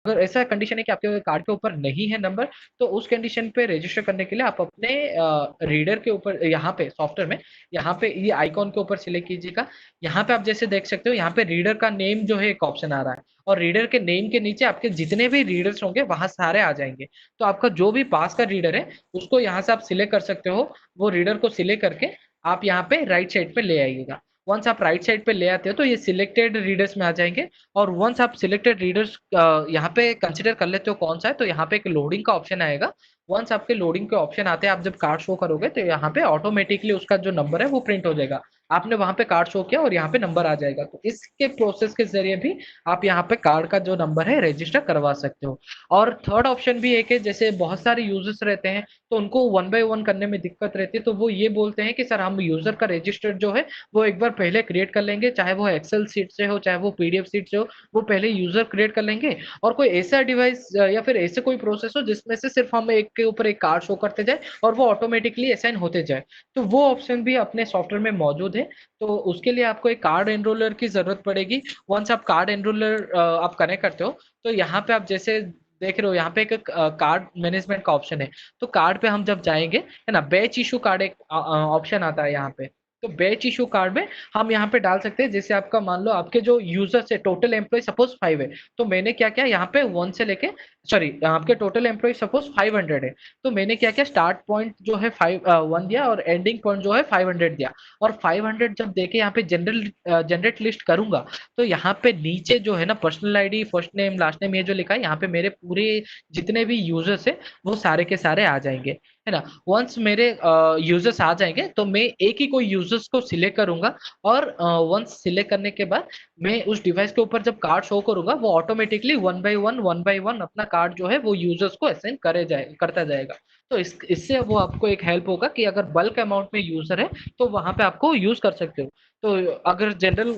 अगर ऐसा कंडीशन है कि आपके कार्ड के ऊपर नहीं है नंबर, तो उस कंडीशन पे रजिस्टर करने के लिए आप अपने रीडर के ऊपर, यहाँ पे सॉफ्टवेयर में, यहाँ पे ये आइकॉन के ऊपर सिलेक्ट कीजिएगा। यहाँ पे आप जैसे देख सकते हो, यहाँ पे रीडर का नेम जो है एक ऑप्शन आ रहा है, और रीडर के नेम के नीचे आपके जितने भी रीडर्स होंगे वहां सारे आ जाएंगे। तो आपका जो भी पास का रीडर है उसको यहाँ से आप सिलेक्ट कर सकते हो। वो रीडर को सिलेक्ट करके आप यहाँ पे राइट साइड पे ले आइएगा। वंस आप राइट साइड पे ले आते हो तो ये सिलेक्टेड रीडर्स में आ जाएंगे। और वंस आप सिलेक्टेड रीडर्स यहाँ पे कंसिडर कर लेते हो कौन सा है, तो यहाँ पे एक लोडिंग का ऑप्शन आएगा। वंस आपके लोडिंग के ऑप्शन आते हैं, आप जब कार्ड शो करोगे तो यहाँ पे ऑटोमेटिकली उसका जो नंबर है वो प्रिंट हो जाएगा। आपने वहां पे कार्ड शो किया और यहाँ पे नंबर आ जाएगा। तो इसके प्रोसेस के जरिए भी आप यहाँ पे कार्ड का जो नंबर है रजिस्टर करवा सकते हो। और थर्ड ऑप्शन भी एक है, जैसे बहुत सारे यूजर्स रहते हैं तो उनको वन बाय वन करने में दिक्कत रहती है, तो वो ये बोलते हैं कि सर हम यूजर का रजिस्टर जो है वो एक बार पहले क्रिएट कर लेंगे, चाहे वो एक्सेल सीट से हो चाहे वो पीडीएफ सीट से हो, वो पहले यूजर क्रिएट कर लेंगे। और कोई ऐसा डिवाइस या फिर ऐसे कोई प्रोसेस हो जिसमें से सिर्फ हम एक के ऊपर एक कार्ड शो करते जाए और वो ऑटोमेटिकली असाइन होते जाए, तो वो ऑप्शन भी अपने सॉफ्टवेयर में मौजूद है। तो उसके लिए आपको एक कार्ड एनरोलर की जरूरत पड़ेगी। वंस आप कार्ड एनरोलर आप कनेक्ट करते हो, तो यहाँ पे आप जैसे देख रहे हो यहाँ पे एक कार्ड मैनेजमेंट का ऑप्शन है। तो कार्ड पे हम जब जाएंगे, है ना, बैच इशू कार्ड एक ऑप्शन आता है यहाँ पे। तो बैच इशू कार्ड में हम यहाँ पे डाल सकते हैं, जैसे आपका मान लो आपके जो यूजर्स है टोटल एम्प्लॉय सपोज 5 है, तो मैंने क्या किया यहाँ पे 1 से लेके, सॉरी आपके टोटल एम्प्लॉय सपोज 500 है, तो मैंने क्या किया स्टार्ट पॉइंट जो है 1 दिया और एंडिंग पॉइंट जो है 500 दिया। और 500 जब देके यहाँ पे जनरेट लिस्ट करूंगा, तो यहाँ पे नीचे जो है ना personal ID first name last name ये जो लिखा है यहाँ पे मेरे पूरे जितने भी यूजर्स है वो सारे के सारे आ जाएंगे, है ना। वंस मेरे यूजर्स आ जाएंगे तो मैं एक ही कोई यूजर्स को सिलेक्ट करूंगा। और वंस सिलेक्ट करने के बाद मैं उस डिवाइस के ऊपर जब कार्ड शो करूंगा वो ऑटोमेटिकली वन बाय वन अपना कार्ड जो है वो यूजर्स को असाइन करे जाए करता जाएगा। तो इससे वो आपको एक हेल्प होगा कि अगर बल्क अमाउंट में यूजर है तो वहां पे आपको यूज कर सकते हो। तो अगर जनरल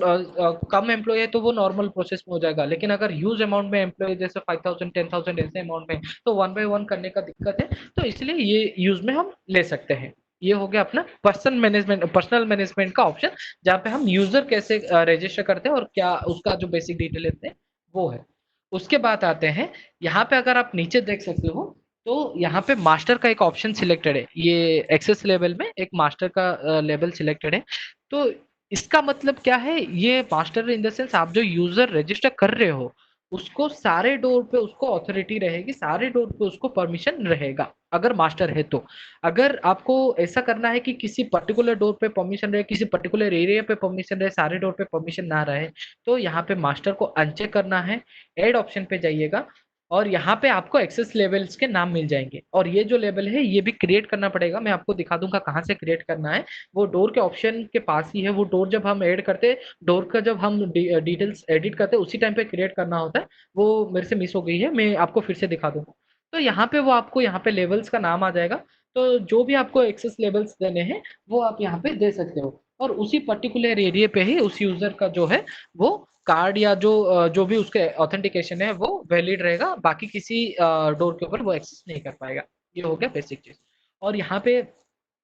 कम एम्प्लॉय है तो वो नॉर्मल प्रोसेस में हो जाएगा, लेकिन अगर ह्यूज अमाउंट में एम्प्लॉय जैसे 5000 10,000 ऐसे अमाउंट में, तो वन बाय वन करने का दिक्कत है। तो इसलिए ये यूज में हम ले सकते हैं। ये हो गया अपना पर्सनल मैनेजमेंट का ऑप्शन, जहाँ पे हम यूजर कैसे रजिस्टर करते हैं और क्या उसका जो बेसिक डिटेल लेते हैं वो है। उसके बाद आते हैं, यहाँ पे अगर आप नीचे देख सकते हो तो यहाँ पे मास्टर का एक ऑप्शन सिलेक्टेड है, ये एक्सेस लेवल में एक मास्टर का लेवल सिलेक्टेड है। तो इसका मतलब क्या है, ये मास्टर इन द सेंस आप जो यूजर रजिस्टर कर रहे हो उसको सारे डोर पे उसको अथॉरिटी रहेगी, सारे डोर पे उसको परमिशन रहेगा अगर मास्टर है तो। अगर आपको ऐसा करना है कि किसी पर्टिकुलर डोर पे परमिशन रहे, किसी पर्टिकुलर एरिया पे परमिशन रहे, सारे डोर पे परमिशन ना रहे, तो यहाँ पे मास्टर को अनचेक करना है। एड ऑप्शन पे जाइएगा और यहाँ पे आपको एक्सेस लेवल्स के नाम मिल जाएंगे, और ये जो लेवल है ये भी क्रिएट करना पड़ेगा। मैं आपको दिखा दूंगा कहाँ से क्रिएट करना है। वो डोर के ऑप्शन के पास ही है। वो डोर जब हम ऐड करते, डोर का जब हम डिटेल्स एडिट करते उसी टाइम पे क्रिएट करना होता है। वो मेरे से मिस हो गई है, मैं आपको फिर से दिखा दूंगा। तो यहाँ पे वो आपको यहाँ पे लेवल्स का नाम आ जाएगा। तो जो भी आपको एक्सेस लेवल्स देने हैं वो आप यहाँ पे दे सकते हो, और उसी पर्टिकुलर एरिया पे ही उस यूजर का जो है वो कार्ड या जो भी उसके ऑथेंटिकेशन है वो वैलिड रहेगा, बाकी किसी डोर के ऊपर वो एक्सेस नहीं कर पाएगा। ये हो गया बेसिक चीज। और यहाँ पे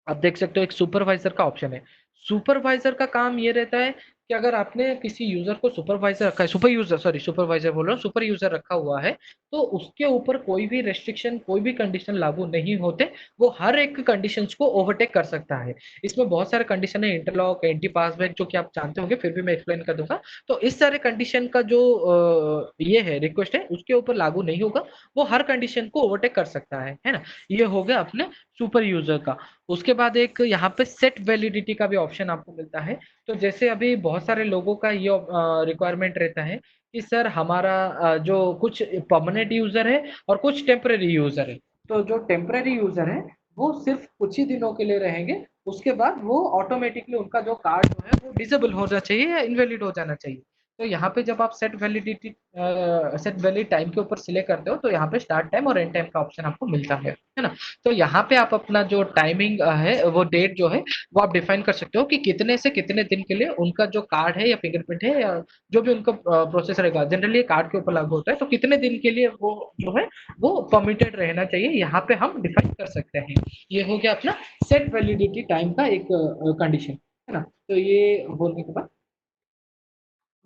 आप देख सकते हो एक सुपरवाइजर का ऑप्शन है। सुपरवाइजर का काम ये रहता है कि अगर आपने किसी यूजर को सुपरवाइजर रखा है, सुपर यूजर, सॉरी सुपरवाइजर बोल रहा हूँ, सुपर यूजर रखा हुआ है, तो उसके ऊपर कोई भी रेस्ट्रिक्शन कोई भी कंडीशन लागू नहीं होते। वो हर एक कंडीशंस को ओवरटेक कर सकता है। इसमें बहुत सारे कंडीशन है, इंटरलॉक एंटी पासबैक, जो कि आप जानते होंगे, फिर भी मैं एक्सप्लेन कर दूंगा। तो इस सारे कंडीशन का जो ये है रिक्वेस्ट है उसके ऊपर लागू नहीं होगा। वो हर कंडीशन को ओवरटेक कर सकता है ना। ये हो गया अपने सुपर यूजर का। उसके बाद एक यहाँ पे सेट वैलिडिटी का भी ऑप्शन आपको मिलता है। तो जैसे अभी बहुत सारे लोगों का ये रिक्वायरमेंट रहता है कि सर हमारा जो कुछ परमानेंट यूजर है और कुछ टेम्पररी यूजर है। तो जो टेम्पररी यूजर है वो सिर्फ कुछ ही दिनों के लिए रहेंगे, उसके बाद वो ऑटोमेटिकली उनका जो कार्ड जो है वो डिसेबल होना चाहिए या इनवैलिड हो जाना चाहिए। तो यहाँ पे जब आप सेट वैलिड टाइम के ऊपर सिलेक्ट करते हो तो यहाँ पे स्टार्ट टाइम और एंड टाइम का ऑप्शन आपको मिलता है ना। तो यहाँ पे आप अपना जो टाइमिंग है वो डेट जो है वो आप डिफाइन कर सकते हो कि कितने से कितने दिन के लिए उनका जो कार्ड है या फिंगरप्रिंट है या जो भी उनका प्रोसेस रहेगा, जनरली कार्ड के ऊपर लागू होता है, तो कितने दिन के लिए वो जो है वो परमिटेड रहना चाहिए, यहाँ पे हम डिफाइन कर सकते हैं। ये हो गया अपना सेट वैलिडिटी टाइम का एक कंडीशन, है ना। तो ये होने के बाद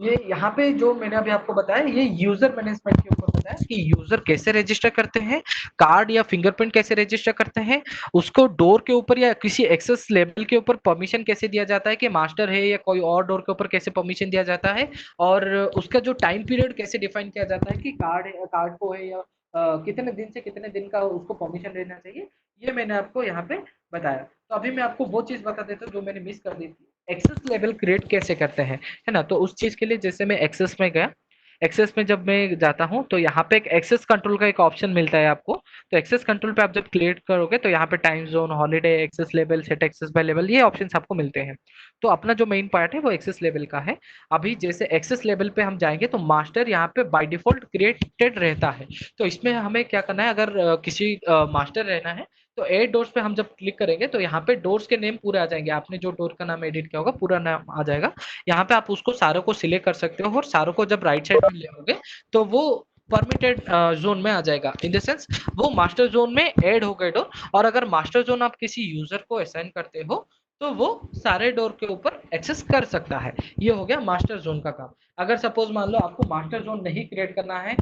ये यहाँ पे जो मैंने अभी आपको बताया, ये यूजर मैनेजमेंट के ऊपर बताया कि यूजर कैसे रजिस्टर करते हैं, कार्ड या फिंगरप्रिंट कैसे रजिस्टर करते हैं, उसको डोर के ऊपर या किसी एक्सेस लेवल के ऊपर परमिशन कैसे दिया जाता है कि मास्टर है या कोई और डोर के ऊपर कैसे परमिशन दिया जाता है, और उसका जो टाइम पीरियड कैसे डिफाइन किया जाता है कि कार्ड को है या कितने दिन से कितने दिन का उसको परमिशन देना चाहिए, ये मैंने आपको यहाँ पे बताया। तो अभी मैं आपको वो चीज बता देता हूँ जो मैंने मिस कर दी थी, एक्सेस लेवल क्रिएट कैसे करते हैं, है ना। तो उस चीज के लिए जैसे मैं एक्सेस में गया, एक्सेस में जब मैं जाता हूँ तो यहाँ पे एक एक्सेस कंट्रोल का एक ऑप्शन मिलता है आपको। तो एक्सेस कंट्रोल पे आप जब क्लिक करोगे तो यहाँ पे time zone, holiday, access level, set access by level, ये ऑप्शंस आपको मिलते हैं। तो अपना जो मेन पार्ट है वो एक्सेस लेवल का है। अभी जैसे एक्सेस लेवल पे हम जाएंगे तो मास्टर यहाँ पे बाय डिफॉल्ट क्रिएटेड रहता है। तो इसमें हमें क्या करना है, अगर किसी मास्टर रहना है तो एड डोर्स पे हम जब क्लिक करेंगे तो यहाँ पे डोर्स के नेम पूरे आ जाएंगे, आपने जो डोर का नाम एडिट किया होगा पूरा नाम आ जाएगा। यहाँ पे आप उसको सारों को सिलेक्ट कर सकते हो और सारों को जब राइट साइड में ले आओगे तो वो परमिटेड जोन में आ जाएगा, इन द सेंस वो मास्टर जोन में ऐड हो गए डोर। और अगर मास्टर जोन आप किसी यूजर को असाइन करते हो तो वो सारे डोर के ऊपर एक्सेस कर सकता है। ये हो गया मास्टर जोन का काम। अगर सपोज मान लो आपको मास्टर जोन नहीं क्रिएट करना है,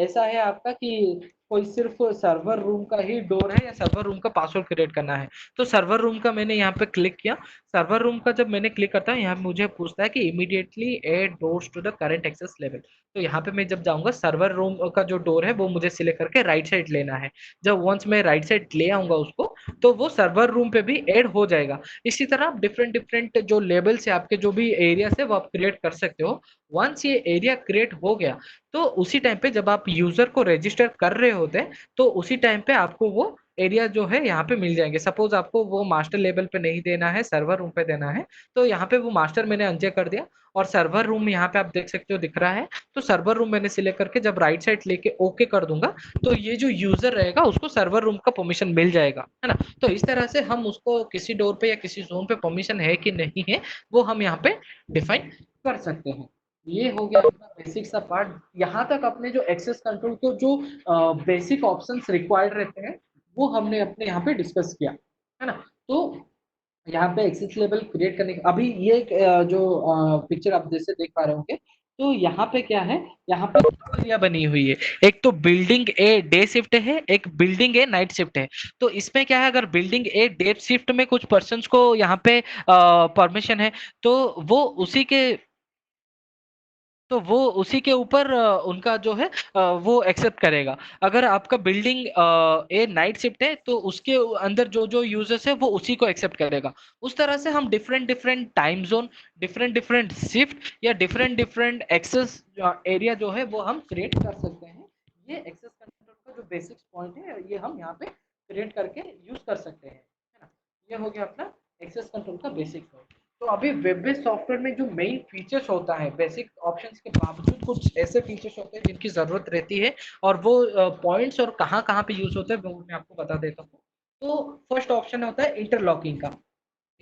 ऐसा है आपका कि कोई सिर्फ सर्वर रूम का ही डोर है या सर्वर रूम का पासवर्ड क्रिएट करना है, तो सर्वर रूम का मैंने यहाँ पे क्लिक किया। सर्वर रूम का जब मैंने क्लिक करता हूँ यहाँ मुझे पूछता है कि immediately add doors to the current access level. तो यहाँ पे मैं जब जाऊंगा सर्वर रूम का जो डोर है वो मुझे सिलेक्ट करके राइट साइड लेना है। जब वंस मैं राइट साइड ले आऊंगा उसको तो वो सर्वर रूम पे भी ऐड हो जाएगा। इसी तरह आप डिफरेंट डिफरेंट जो लेवल्स है आपके, जो भी एरिया है वो आप क्रिएट कर सकते हो। वंस ये एरिया क्रिएट हो गया तो उसी टाइम पे जब आप यूजर को रजिस्टर कर रहे होते हैं तो उसी टाइम पे आपको वो एरिया जो है यहाँ पे मिल जाएंगे। सपोज आपको वो मास्टर लेवल पे नहीं देना है, सर्वर रूम पे देना है, तो यहाँ पे वो मास्टर मैंने अनचेक कर दिया और सर्वर रूम यहाँ पे आप देख सकते हो दिख रहा है। तो सर्वर रूम मैंने सिलेक्ट करके जब राइट साइड लेके ओके कर दूंगा तो ये जो यूजर रहेगा उसको सर्वर रूम का परमिशन मिल जाएगा, है ना। तो इस तरह से हम उसको किसी डोर पे या किसी जोन पे परमिशन है कि नहीं है वो हम यहाँ पे डिफाइन कर सकते हैं। ये हो गया अपना बेसिक सा पार्ट। यहाँ तक अपने जो एक्सेस कंट्रोल को जो बेसिक ऑप्शंस रिक्वायर्ड रहते हैं वो हमने अपने यहाँ पे डिस्कस किया, है ना। तो यहाँ पे एक्सेस लेवल क्रिएट करने का अभी ये जो पिक्चर आप जैसे देख पा रहे होंगे, तो यहाँ पे क्या है, यहाँ पे एरिया बनी हुई है। एक तो बिल्डिंग ए डे शिफ्ट है, एक बिल्डिंग ए नाइट शिफ्ट है। तो इसमें क्या है, अगर बिल्डिंग ए डे शिफ्ट में कुछ पर्सन्स को यहाँ पे परमिशन है तो वो उसी के तो वो उसी के ऊपर उनका जो है वो एक्सेप्ट करेगा। अगर आपका बिल्डिंग ए नाइट शिफ्ट है तो उसके अंदर जो जो यूजर्स है वो उसी को एक्सेप्ट करेगा। उस तरह से हम different different time zone, different different shift या डिफरेंट डिफरेंट एक्सेस एरिया जो है वो हम क्रिएट कर सकते हैं। ये एक्सेस कंट्रोल का जो बेसिक पॉइंट है ये हम यहाँ पे क्रिएट करके यूज कर सकते हैं, है ना। ये हो गया अपना एक्सेस कंट्रोल का बेसिक पॉइंट। तो अभी वेब बेस्ड सॉफ्टवेयर में जो मेन फीचर्स होता है, बेसिक ऑप्शंस के बावजूद कुछ ऐसे फीचर्स होते हैं जिनकी जरूरत रहती है, और वो पॉइंट्स और कहाँ कहाँ पे यूज होते हैं वो मैं आपको बता देता हूँ। तो फर्स्ट ऑप्शन होता है इंटरलॉकिंग का।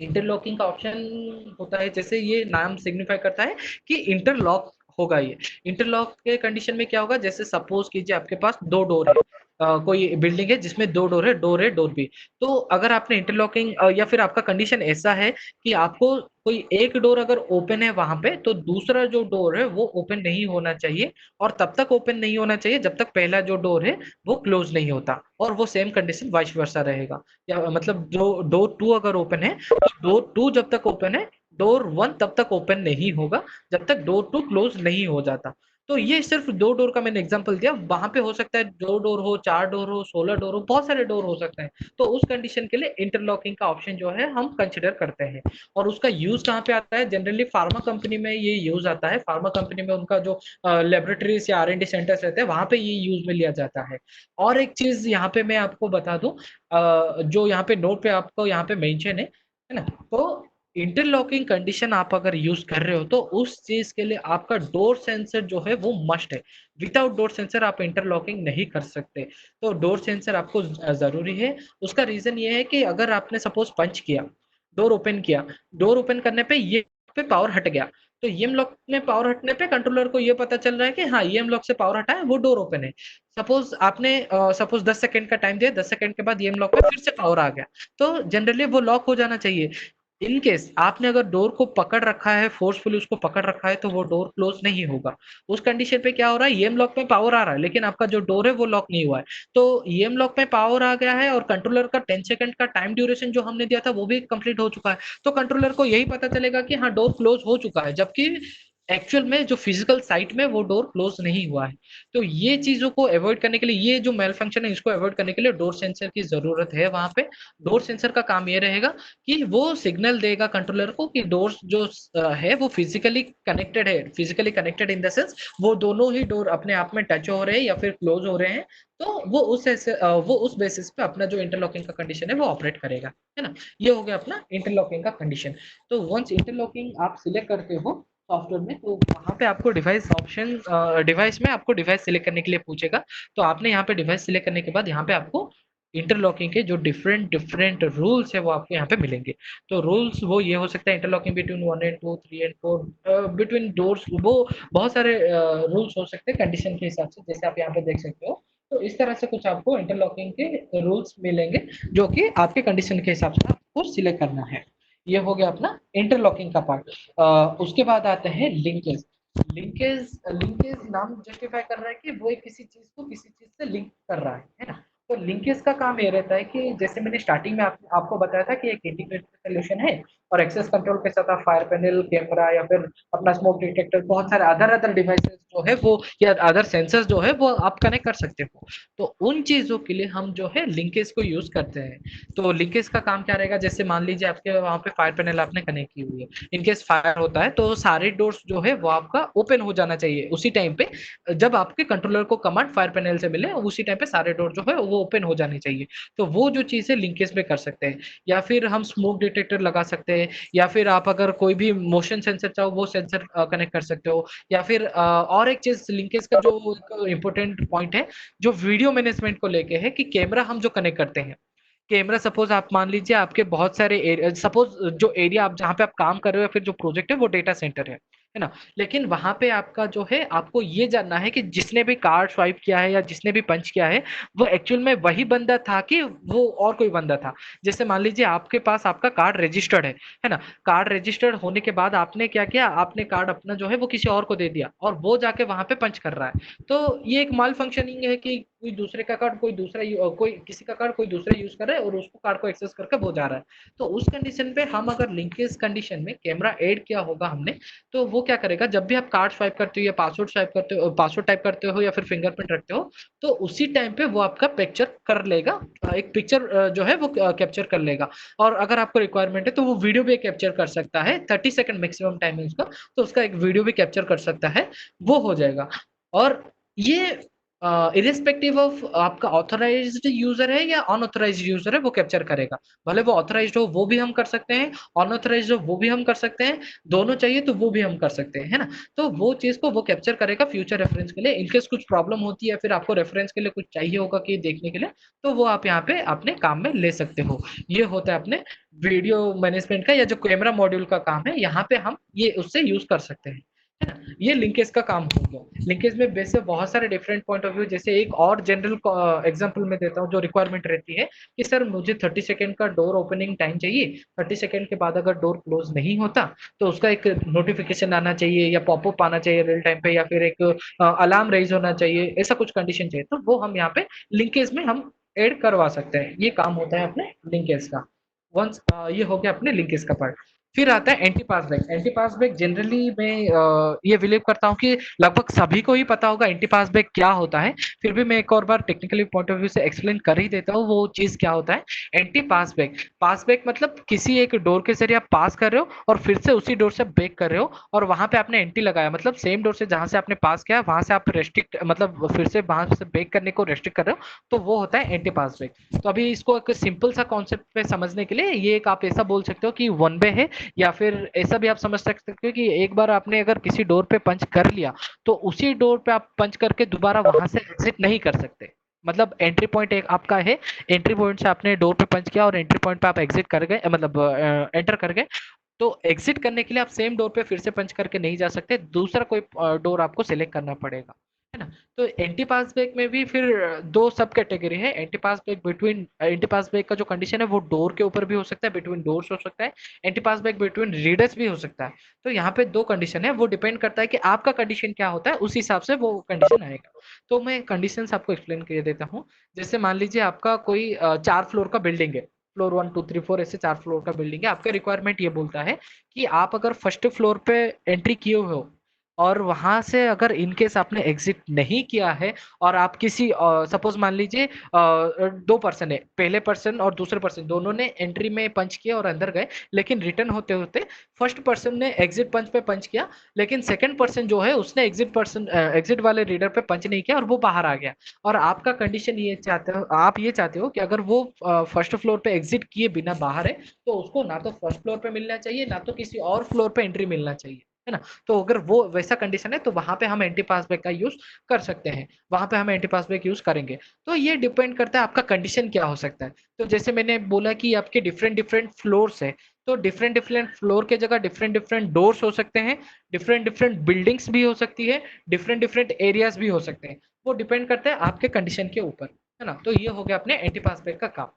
इंटरलॉकिंग का ऑप्शन होता है, जैसे ये नाम सिग्निफाई करता है कि इंटरलॉक होगा। ये इंटरलॉक के कंडीशन में क्या होगा, जैसे सपोज कीजिए आपके पास दो डोर है, कोई बिल्डिंग है जिसमें दो डोर है, डोर ए डोर बी। तो अगर आपने इंटरलॉकिंग या फिर आपका कंडीशन ऐसा है कि आपको कोई एक डोर अगर ओपन है वहां पे तो दूसरा जो डोर है वो ओपन नहीं होना चाहिए, और तब तक ओपन नहीं होना चाहिए जब तक पहला जो डोर है वो क्लोज नहीं होता, और वो सेम कंडीशन वाइस वर्सा रहेगा। या मतलब जो डोर टू अगर ओपन है तो डोर टू जब तक ओपन है डोर वन तब तक ओपन नहीं होगा जब तक डोर टू क्लोज नहीं हो जाता। तो ये सिर्फ दो डोर का मैंने एग्जांपल दिया, वहां पे हो सकता है दो डोर हो, चार डोर हो, 16 डोर हो, बहुत सारे डोर हो सकते हैं। तो उस कंडीशन के लिए इंटरलॉकिंग का ऑप्शन जो है हम कंसिडर करते हैं। और उसका यूज कहाँ पे आता है, जनरली फार्मा कंपनी में ये यूज आता है। फार्मा कंपनी में उनका जो लेबोरेटरीज या R&D सेंटर्स रहते हैं वहां पे ये यूज में लिया जाता है। और एक चीज यहाँ पे मैं आपको बता दूं, जो यहाँ पे नोट पे आपको यहाँ पे मेंशन है ना। तो इंटरलॉकिंग कंडीशन आप अगर यूज कर रहे हो तो उस चीज के लिए आपका डोर सेंसर जो है वो मस्ट है। विदाउट डोर सेंसर आप इंटरलॉकिंग नहीं कर सकते। तो डोर सेंसर आपको जरूरी है। उसका रीजन ये है कि अगर आपने सपोज पंच किया, डोर ओपन किया, डोर ओपन करने पे ये पे पावर हट गया, तो ईएम लॉक में पावर हटने पे कंट्रोलर को ये पता चल रहा है कि हाँ ईएम लॉक से पावर हटा है, वो डोर ओपन है। सपोज आपने सपोज 10 सेकंड का टाइम दिया, 10 सेकंड के बाद ईएम लॉक में फिर से पावर आ गया, तो जनरली वो लॉक हो जाना चाहिए। इन केस आपने अगर डोर को पकड़ रखा है, फोर्सफुली उसको पकड़ रखा है, तो वो डोर क्लोज नहीं होगा। उस कंडीशन पे क्या हो रहा है, ईएम लॉक में पावर आ रहा है लेकिन आपका जो डोर है वो लॉक नहीं हुआ है। तो ईएम लॉक में पावर आ गया है और कंट्रोलर का 10 सेकंड का टाइम ड्यूरेशन जो हमने दिया था वो भी कंप्लीट हो चुका है। तो कंट्रोलर को यही पता चलेगा कि हाँ डोर क्लोज हो चुका है, जबकि एक्चुअल में जो फिजिकल साइट में वो डोर क्लोज नहीं हुआ है। तो ये चीजों को अवॉइड करने के लिए, ये जो मेल फंक्शन है इसको अवॉइड करने के लिए डोर सेंसर की जरूरत है वहां पे। डोर सेंसर का काम ये रहेगा कि वो सिग्नल देगा कंट्रोलर को कि डोर्स जो है वो फिजिकली कनेक्टेड है, physically connected in the sense वो दोनों ही डोर अपने आप में टच हो रहे हैं या फिर क्लोज हो रहे हैं। तो वो उस बेसिस पे अपना जो इंटरलॉकिंग का कंडीशन है वो ऑपरेट करेगा, है ना। ये हो गया अपना इंटरलॉकिंग का कंडीशन। तो वंस इंटरलॉकिंग आप सिलेक्ट करते हो सॉफ्टवेयर में, तो वहां पे आपको डिवाइस ऑप्शन, डिवाइस में आपको डिवाइस सिलेक्ट करने के लिए पूछेगा। तो आपने यहाँ पे डिवाइस सिलेक्ट करने के बाद यहाँ पे आपको इंटरलॉकिंग के जो डिफरेंट डिफरेंट रूल्स है वो आपको यहाँ पे मिलेंगे। तो रूल्स वो ये हो सकता है, interlocking between 1 and 2, 3 and 4, between doors, वो बहुत सारे रूल्स हो सकते हैं कंडीशन के हिसाब से, जैसे आप यहाँ पे देख सकते हो। तो इस तरह से कुछ आपको इंटरलॉकिंग के रूल्स मिलेंगे जो कि आपके कंडीशन के हिसाब से आपको सिलेक्ट करना है। ये हो गया अपना इंटरलॉकिंग का पार्ट। उसके बाद आते हैं लिंकेज। लिंकेज लिंकेज नाम जस्टिफाई कर रहा है कि वो किसी चीज को किसी चीज से लिंक कर रहा है ना। तो लिंकेज का काम ये रहता है कि जैसे मैंने स्टार्टिंग में आपको बताया था कि एक इंटीग्रेटेड सोल्यूशन है और एक्सेस कंट्रोल के साथ आप फायर पैनल, कैमरा या फिर अपना स्मोक डिटेक्टर, बहुत सारे अदर अदर डिवाइसेस जो है वो, या अदर सेंसर्स जो है वो आप कनेक्ट कर सकते हो। तो उन चीजों के लिए हम जो है लिंकेज को यूज करते हैं। तो लिंकेज का काम क्या रहेगा, जैसे मान लीजिए आपके वहां पे फायर पैनल आपने कनेक्ट की हुई है, इनकेस फायर होता है तो सारे डोर्स जो है वो आपका ओपन हो जाना चाहिए उसी टाइम पे। जब आपके कंट्रोलर को कमांड फायर पैनल से मिले उसी टाइम पे सारे डोर जो है वो ओपन हो जाने चाहिए। तो वो जो चीज है लिंकेज में कर सकते हैं। या फिर हम स्मोक डिटेक्टर लगा सकते हैं, या फिर आप अगर कोई भी मोशन सेंसर चाहो वो सेंसर कनेक्ट कर सकते हो। या फिर और एक चीज लिंकेज का जो इम्पोर्टेंट पॉइंट है जो वीडियो मैनेजमेंट को लेके है, कि कैमरा हम जो कनेक्ट करते हैं, कैमरा सपोज आप मान लीजिए आपके बहुत सारे एरिया, सपोज जो एरिया आप जहाँ पे आप काम कर रहे हो या फिर जो प्रोजेक्ट है वो डेटा सेंटर है ना। लेकिन वहां पे आपका जो है आपको ये जानना है कि जिसने भी कार्ड स्वाइप किया है या जिसने भी पंच किया है वो एक्चुअल में वही बंदा था कि वो और कोई बंदा था। जैसे मान लीजिए आपके पास आपका कार्ड रजिस्टर्ड है ना। कार्ड रजिस्टर्ड होने के बाद आपने क्या किया, आपने कार्ड अपना जो है वो किसी और को दे दिया और वो जाके वहां पे पंच कर रहा है। तो ये एक माल फंक्शनिंग है कि कोई दूसरे का कार्ड कोई दूसरा कोई किसी का कार्ड कोई दूसरा यूज कर रहा है और उसको कार्ड को एक्सेस करके वो जा रहा है। तो उस कंडीशन पे हम अगर लिंकेज कंडीशन में कैमरा ऐड किया होगा हमने, तो वो क्या करेगा, जब भी आप कार्ड स्वाइप करते हो या पासवर्ड स्वाइप करते हो, पासवर्ड टाइप करते हो या फिर फिंगरप्रिंट रखते हो, तो उसी टाइम पे वो आपका पिक्चर कर लेगा। एक पिक्चर जो है वो कैप्चर कर लेगा। और अगर आपको रिक्वायरमेंट है तो वो वीडियो भी कैप्चर कर सकता है, 30 सेकंड मैक्सिमम टाइम है उसका, तो उसका एक वीडियो भी कैप्चर कर सकता है, वो हो जाएगा। और ये इरिस्पेक्टिव ऑफ आपका ऑथराइज्ड यूजर है या अनऑथराइज्ड यूजर है वो कैप्चर करेगा। भले वो ऑथराइज्ड हो वो भी हम कर सकते हैं, अनऑथराइज्ड हो वो भी हम कर सकते हैं, दोनों चाहिए तो वो भी हम कर सकते हैं, है ना। तो वो चीज को वो कैप्चर करेगा फ्यूचर रेफरेंस के लिए, इनकेस कुछ प्रॉब्लम होती है फिर आपको रेफरेंस के लिए कुछ चाहिए होगा कि देखने के लिए, तो वो आप यहाँ पे अपने काम में ले सकते हो। ये होता है अपने वीडियो मैनेजमेंट का, या जो कैमरा मॉड्यूल का काम है यहाँ पे हम ये उससे यूज कर सकते हैं, है ना। ये लिंकेज का काम हो गया। लिंकेज में वैसे बहुत सारे डिफरेंट पॉइंट ऑफ व्यू, जैसे एक और जनरल एग्जांपल में देता हूँ, जो रिक्वायरमेंट रहती है कि सर मुझे 30 सेकंड का डोर ओपनिंग टाइम चाहिए, 30 सेकंड के बाद अगर डोर क्लोज नहीं होता तो उसका एक नोटिफिकेशन आना चाहिए या पॉपअप आना चाहिए रियल टाइम पे, या फिर एक अलार्म रेज होना चाहिए, ऐसा कुछ कंडीशन चाहिए, तो वो हम यहाँ पे लिंकेज में हम ऐड करवा सकते हैं। ये काम होता है अपने लिंकेज का। वंस ये हो गया अपने लिंकेज का पार्ट। फिर आता है एंटी पासबैक। एंटी पासबैक जनरली मैं ये बिलीव करता हूँ कि लगभग सभी को ही पता होगा एंटी पासबैक क्या होता है। फिर भी मैं एक और बार टेक्निकली पॉइंट ऑफ व्यू से एक्सप्लेन कर ही देता हूँ वो चीज क्या होता है। एंटी पासबैक, पासबैक मतलब किसी एक डोर के जरिए आप पास कर रहे हो और फिर से उसी डोर से बैक कर रहे हो, और वहां पे आपने एंटी लगाया, मतलब सेम डोर से जहां से आपने पास किया वहां से आप रेस्ट्रिक्ट, मतलब फिर से वहां से बैक करने को रेस्ट्रिक्ट कर रहे हो, तो वो होता है एंटी पासबैक। तो अभी इसको एक सिंपल सा कॉन्सेप्ट पे समझने के लिए ये एक आप ऐसा बोल सकते हो कि वन वे है, या फिर ऐसा भी आप समझ सकते हो कि एक बार आपने अगर किसी डोर पे पंच कर लिया तो उसी डोर पे आप पंच करके दोबारा वहां से एग्जिट नहीं कर सकते। मतलब एंट्री पॉइंट एक आपका है, एंट्री पॉइंट से आपने डोर पे पंच किया और एंट्री पॉइंट पे आप एग्जिट कर गए, मतलब एंटर कर गए, तो एग्जिट करने के लिए आप सेम डोर पे फिर से पंच करके नहीं जा सकते, दूसरा कोई डोर आपको सिलेक्ट करना पड़ेगा। है ना। तो एंटी पास बैक में भी फिर दो सब कैटेगरी है। एंटी पास बैक बिटवीन, एंटी पास बैक का जो कंडीशन है वो डोर के ऊपर भी हो सकता है, बिटवीन डोर्स हो सकता है, एंटी पास बैक बिटवीन रीडर्स भी हो सकता है। तो यहाँ पे दो कंडीशन है, वो डिपेंड करता है कि आपका कंडीशन क्या होता है, उस हिसाब से वो कंडीशन आएगा। तो मैं कंडीशन आपको एक्सप्लेन कर देता हूँ। जैसे मान लीजिए आपका कोई 4 फ्लोर का बिल्डिंग है, फ्लोर 1 2 3 4 ऐसे 4 फ्लोर का बिल्डिंग है। आपका रिक्वायरमेंट ये बोलता है कि आप अगर फर्स्ट फ्लोर पे एंट्री किए हुए हो और वहां से अगर इनकेस आपने एग्जिट नहीं किया है, और आप किसी सपोज मान लीजिए 2 पर्सन है, पहले पर्सन और दूसरे पर्सन दोनों ने एंट्री में पंच किया और अंदर गए, लेकिन रिटर्न होते होते फर्स्ट पर्सन ने एग्जिट पंच पे पंच किया, लेकिन सेकंड पर्सन जो है उसने एग्जिट वाले रीडर पे पंच नहीं किया और वो बाहर आ गया। और आपका कंडीशन ये चाहते हो, आप ये चाहते हो कि अगर वो फर्स्ट फ्लोर पे एग्जिट किए बिना बाहर है, तो उसको ना तो फर्स्ट फ्लोर पे मिलना चाहिए, ना तो किसी और फ्लोर पे एंट्री मिलना चाहिए, है ना। तो अगर वो वैसा कंडीशन है तो वहां पे हम एंटी पासबैक का यूज कर सकते हैं, वहां पे हम एंटी पासबैक यूज करेंगे। तो ये डिपेंड करता है आपका कंडीशन क्या हो सकता है। तो जैसे मैंने बोला कि आपके डिफरेंट डिफरेंट फ्लोर्स है, तो डिफरेंट डिफरेंट फ्लोर के जगह डिफरेंट डिफरेंट डोर्स हो सकते हैं, डिफरेंट डिफरेंट बिल्डिंग्स भी हो सकती है, डिफरेंट डिफरेंट एरियाज भी हो सकते हैं। वो डिपेंड करता है आपके कंडीशन के ऊपर, है ना। तो ये हो गया अपने एंटी पासबैक का काम।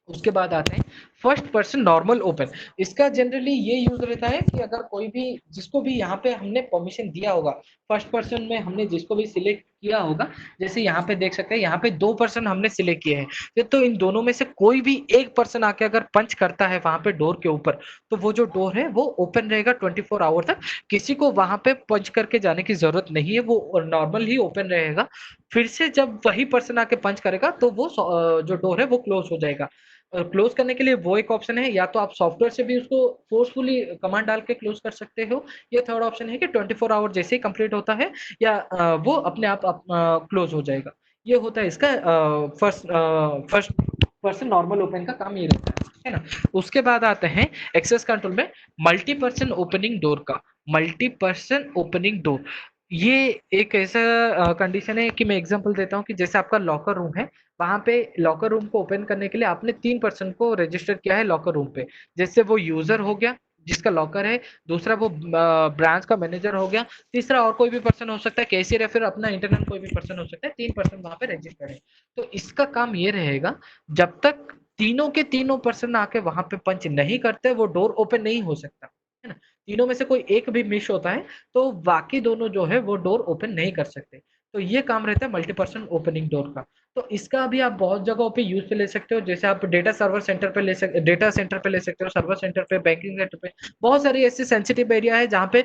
उसके बाद आते हैं फर्स्ट पर्सन नॉर्मल ओपन। इसका जनरली ये यूज रहता है कि अगर कोई भी, जिसको भी यहाँ पे हमने परमिशन दिया होगा, फर्स्ट पर्सन में हमने जिसको भी सिलेक्ट किया होगा, जैसे यहाँ पे देख सकते हैं यहाँ पे 2 पर्सन हमने सिलेक्ट किए हैं, तो इन दोनों में से कोई भी एक पर्सन आके अगर पंच करता है वहां पे डोर के ऊपर, तो वो जो डोर है वो ओपन रहेगा 24 आवर तक। किसी को वहां पे पंच करके जाने की जरूरत नहीं है, वो नॉर्मल ही ओपन रहेगा। फिर से जब वही पर्सन आके पंच करेगा तो वो जो डोर है वो क्लोज हो जाएगा। क्लोज करने के लिए वो एक ऑप्शन है, या तो आप सॉफ्टवेयर से भी उसको फोर्सफुली कमांड डाल के क्लोज कर सकते हो। ये थर्ड ऑप्शन है कि 24 आवर जैसे ही कंप्लीट होता है या वो अपने आप क्लोज हो जाएगा। ये होता है इसका फर्स्ट पर्सन नॉर्मल ओपन का काम ये रहता है ना। उसके बाद आते हैं एक्सेस कंट्रोल में मल्टी पर्सन ओपनिंग डोर का। मल्टी पर्सन ओपनिंग डोर ये एक ऐसा कंडीशन है कि मैं एग्जांपल देता हूँ कि जैसे आपका लॉकर रूम है, वहां पे लॉकर रूम को ओपन करने के लिए आपने 3 पर्सन को रजिस्टर किया है लॉकर रूम पे। जैसे वो यूजर हो गया जिसका लॉकर है, दूसरा वो ब्रांच का मैनेजर हो गया, तीसरा और कोई भी पर्सन हो सकता है, कैशियर या फिर अपना इंटरनल कोई भी पर्सन हो सकता है। 3 पर्सन वहां पे रजिस्टर है। तो इसका काम ये रहेगा, जब तक तीनों के तीनों पर्सन आके वहां पे पंच नहीं करते वो डोर ओपन नहीं हो सकता, है ना। तीनों में से कोई एक भी मिस होता है तो बाकी दोनों जो है वो डोर ओपन नहीं कर सकते। तो ये काम रहता है मल्टीपर्सन ओपनिंग डोर का। तो इसका भी आप बहुत जगहों पे यूज पे ले सकते हो। जैसे आप डेटा सर्वर सेंटर पे ले सकते, डेटा सेंटर पे ले सकते हो, सर्वर सेंटर पे, बैंकिंग सेंटर पे। बहुत सारी ऐसी सेंसिटिव एरिया है जहाँ पे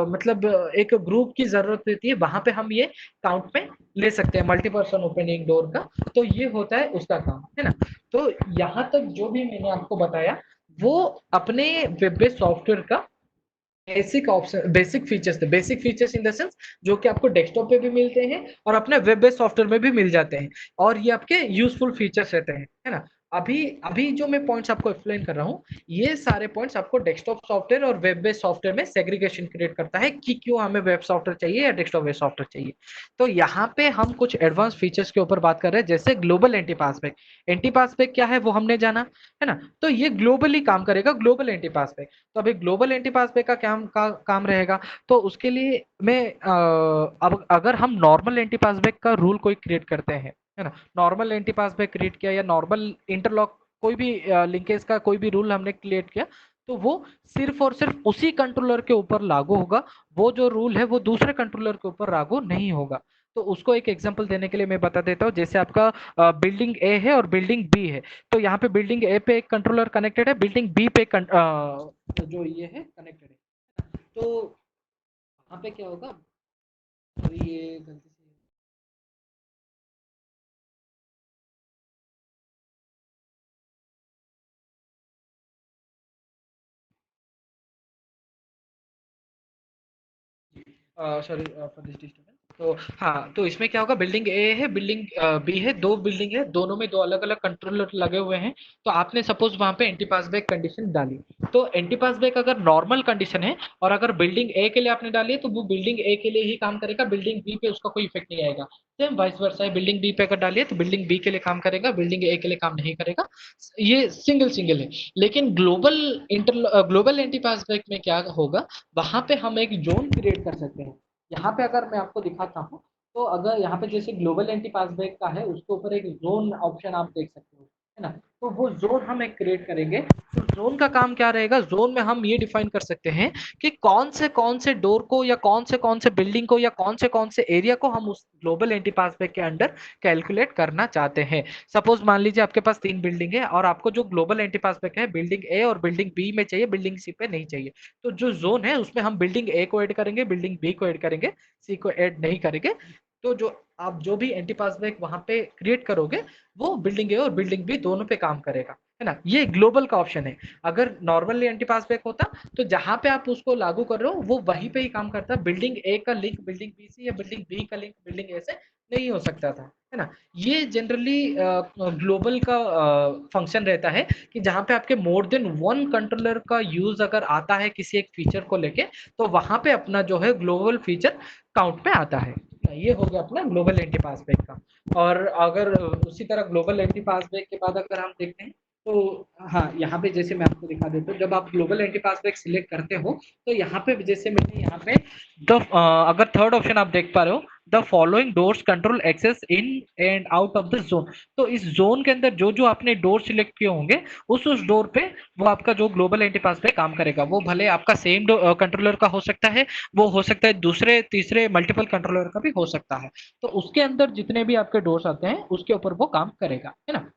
मतलब एक ग्रुप की जरूरत रहती है, वहां पे हम ये काउंट में ले सकते हैं मल्टीपर्सन ओपनिंग डोर का। तो ये होता है उसका काम, है ना। तो यहाँ तक जो भी मैंने आपको बताया वो अपने वेब बेस्ड सॉफ्टवेयर का बेसिक ऑप्शन, बेसिक फीचर्स थे। Basic features in the sense जो कि आपको डेस्कटॉप पे भी मिलते हैं और अपने वेब बेस्ड सॉफ्टवेयर में भी मिल जाते हैं, और ये आपके यूजफुल फीचर्स रहते हैं, है ना। अभी अभी जो मैं पॉइंट्स आपको एक्सप्लेन कर रहा हूँ, ये सारे पॉइंट्स आपको डेस्कटॉप सॉफ्टवेयर और वेब बेस्ड सॉफ्टवेयर में सेग्रीगेशन क्रिएट करता है कि क्यों हमें वेब सॉफ्टवेयर चाहिए या डेस्कटॉप बेस्ड सॉफ्टवेयर चाहिए। तो यहाँ पे हम कुछ एडवांस फीचर्स के ऊपर बात कर रहे हैं, जैसे ग्लोबल एंटी पासबैक। एंटी पासबैक क्या है वो हमने जाना, है ना। तो ये ग्लोबली काम करेगा, ग्लोबल एंटी पासबैक। तो अभी ग्लोबल एंटी पासबैक का काम रहेगा। तो उसके लिए मैं अब अगर हम नॉर्मल एंटी पासबैक का रूल कोई क्रिएट करते हैं, है ना, नॉर्मल एंटी पासबैक क्रिएट किया या नॉर्मल इंटरलॉक कोई भी लिंकेज का कोई भी रूल हमने क्रिएट किया, तो वो सिर्फ और सिर्फ उसी कंट्रोलर के ऊपर लागू होगा। वो जो रूल है वो दूसरे कंट्रोलर के ऊपर लागू नहीं होगा। तो उसको एक एग्जांपल देने के लिए मैं बता देता हूँ। जैसे आपका बिल्डिंग ए है और बिल्डिंग बी है, तो यहाँ पे बिल्डिंग ए पे एक कंट्रोलर कनेक्टेड है, बिल्डिंग बी पे तो जो ये है कनेक्टेड है। तो वहाँ पे क्या होगा, अभी ये गलती से सॉरी फॉर दिस डिस्टर्बेंस। तो हाँ, तो इसमें क्या होगा, बिल्डिंग ए है, बिल्डिंग बी है, दो बिल्डिंग है, दोनों में दो अलग अलग कंट्रोलर लगे हुए हैं। तो आपने सपोज वहां पे एंटी पासबैक कंडीशन डाली, तो एंटी पासबैक अगर नॉर्मल कंडीशन है और अगर बिल्डिंग ए के लिए आपने डाली है, तो वो बिल्डिंग ए के लिए ही काम करेगा, बिल्डिंग बी पे उसका कोई इफेक्ट नहीं आएगा। सेम वाइस वर्सा है, बिल्डिंग बी पे अगर डालिए तो बिल्डिंग बी के लिए काम करेगा, बिल्डिंग ए के लिए काम नहीं करेगा। ये सिंगल सिंगल है। लेकिन ग्लोबल एंटी पासबैक में क्या होगा, वहां पे हम एक जोन क्रिएट कर सकते हैं। यहाँ पे अगर मैं आपको दिखाता हूँ, तो अगर यहाँ पे जैसे ग्लोबल एंटी पासबैक का है, उसके ऊपर एक जोन ऑप्शन आप देख सकते हो, है ना। तो वो जोन हम एक क्रिएट करेंगे। तो जोन का काम क्या रहेगा, जोन में हम ये डिफाइन कर सकते हैं कि कौन से डोर को या कौन से बिल्डिंग को या कौन से एरिया को हम उस ग्लोबल एंटी पासबैक के अंडर कैलकुलेट करना चाहते हैं। सपोज मान लीजिए आपके पास 3 बिल्डिंग है और आपको जो ग्लोबल एंटी पासबैक है बिल्डिंग ए और बिल्डिंग बी में चाहिए, बिल्डिंग सी पे नहीं चाहिए। तो जो जोन है उसमें हम बिल्डिंग ए को ऐड करेंगे, बिल्डिंग बी को ऐड करेंगे, सी को ऐड नहीं करेंगे। तो जो आप जो भी एंटी पासबैक वहां पे क्रिएट करोगे वो बिल्डिंग ए और बिल्डिंग बी दोनों पे काम करेगा, है ना। ये ग्लोबल का ऑप्शन है। अगर नॉर्मली एंटी पासबैक होता तो जहां पे आप उसको लागू कर रहे हो वो वहीं पे ही काम करता, बिल्डिंग ए का लिंक बिल्डिंग बी से या बिल्डिंग बी का लिंक बिल्डिंग ए से नहीं हो सकता था, है ना। ये जनरली ग्लोबल का फंक्शन रहता है कि जहां पे आपके मोर देन वन कंट्रोलर का यूज अगर आता है किसी एक फीचर को लेके, तो वहां पे अपना जो है ग्लोबल फीचर काउंट में आता है। ये हो गया अपना ग्लोबल एंटी पासबैक का। और अगर उसी तरह ग्लोबल एंटी पासबैक के बाद अगर हम देखते हैं तो हाँ, यहाँ पे जैसे मैं आपको दिखा देता हूँ, जब आप ग्लोबल एंटी पासबैक सिलेक्ट करते हो तो यहाँ पे जैसे मैंने यहाँ पे अगर थर्ड ऑप्शन आप देख पा रहे हो, the following doors control access in and out of the zone. तो इस जोन के अंदर जो जो आपने डोर सिलेक्ट किए होंगे उस डोर पे वो आपका जो ग्लोबल एंटी पासबैक काम करेगा। वो भले आपका सेम कंट्रोलर का हो सकता है, वो हो सकता है दूसरे तीसरे मल्टीपल कंट्रोलर का भी हो सकता है। तो उसके अंदर जितने भी आपके डोर्स आते हैं उसके ऊपर वो काम करेगा, है ना।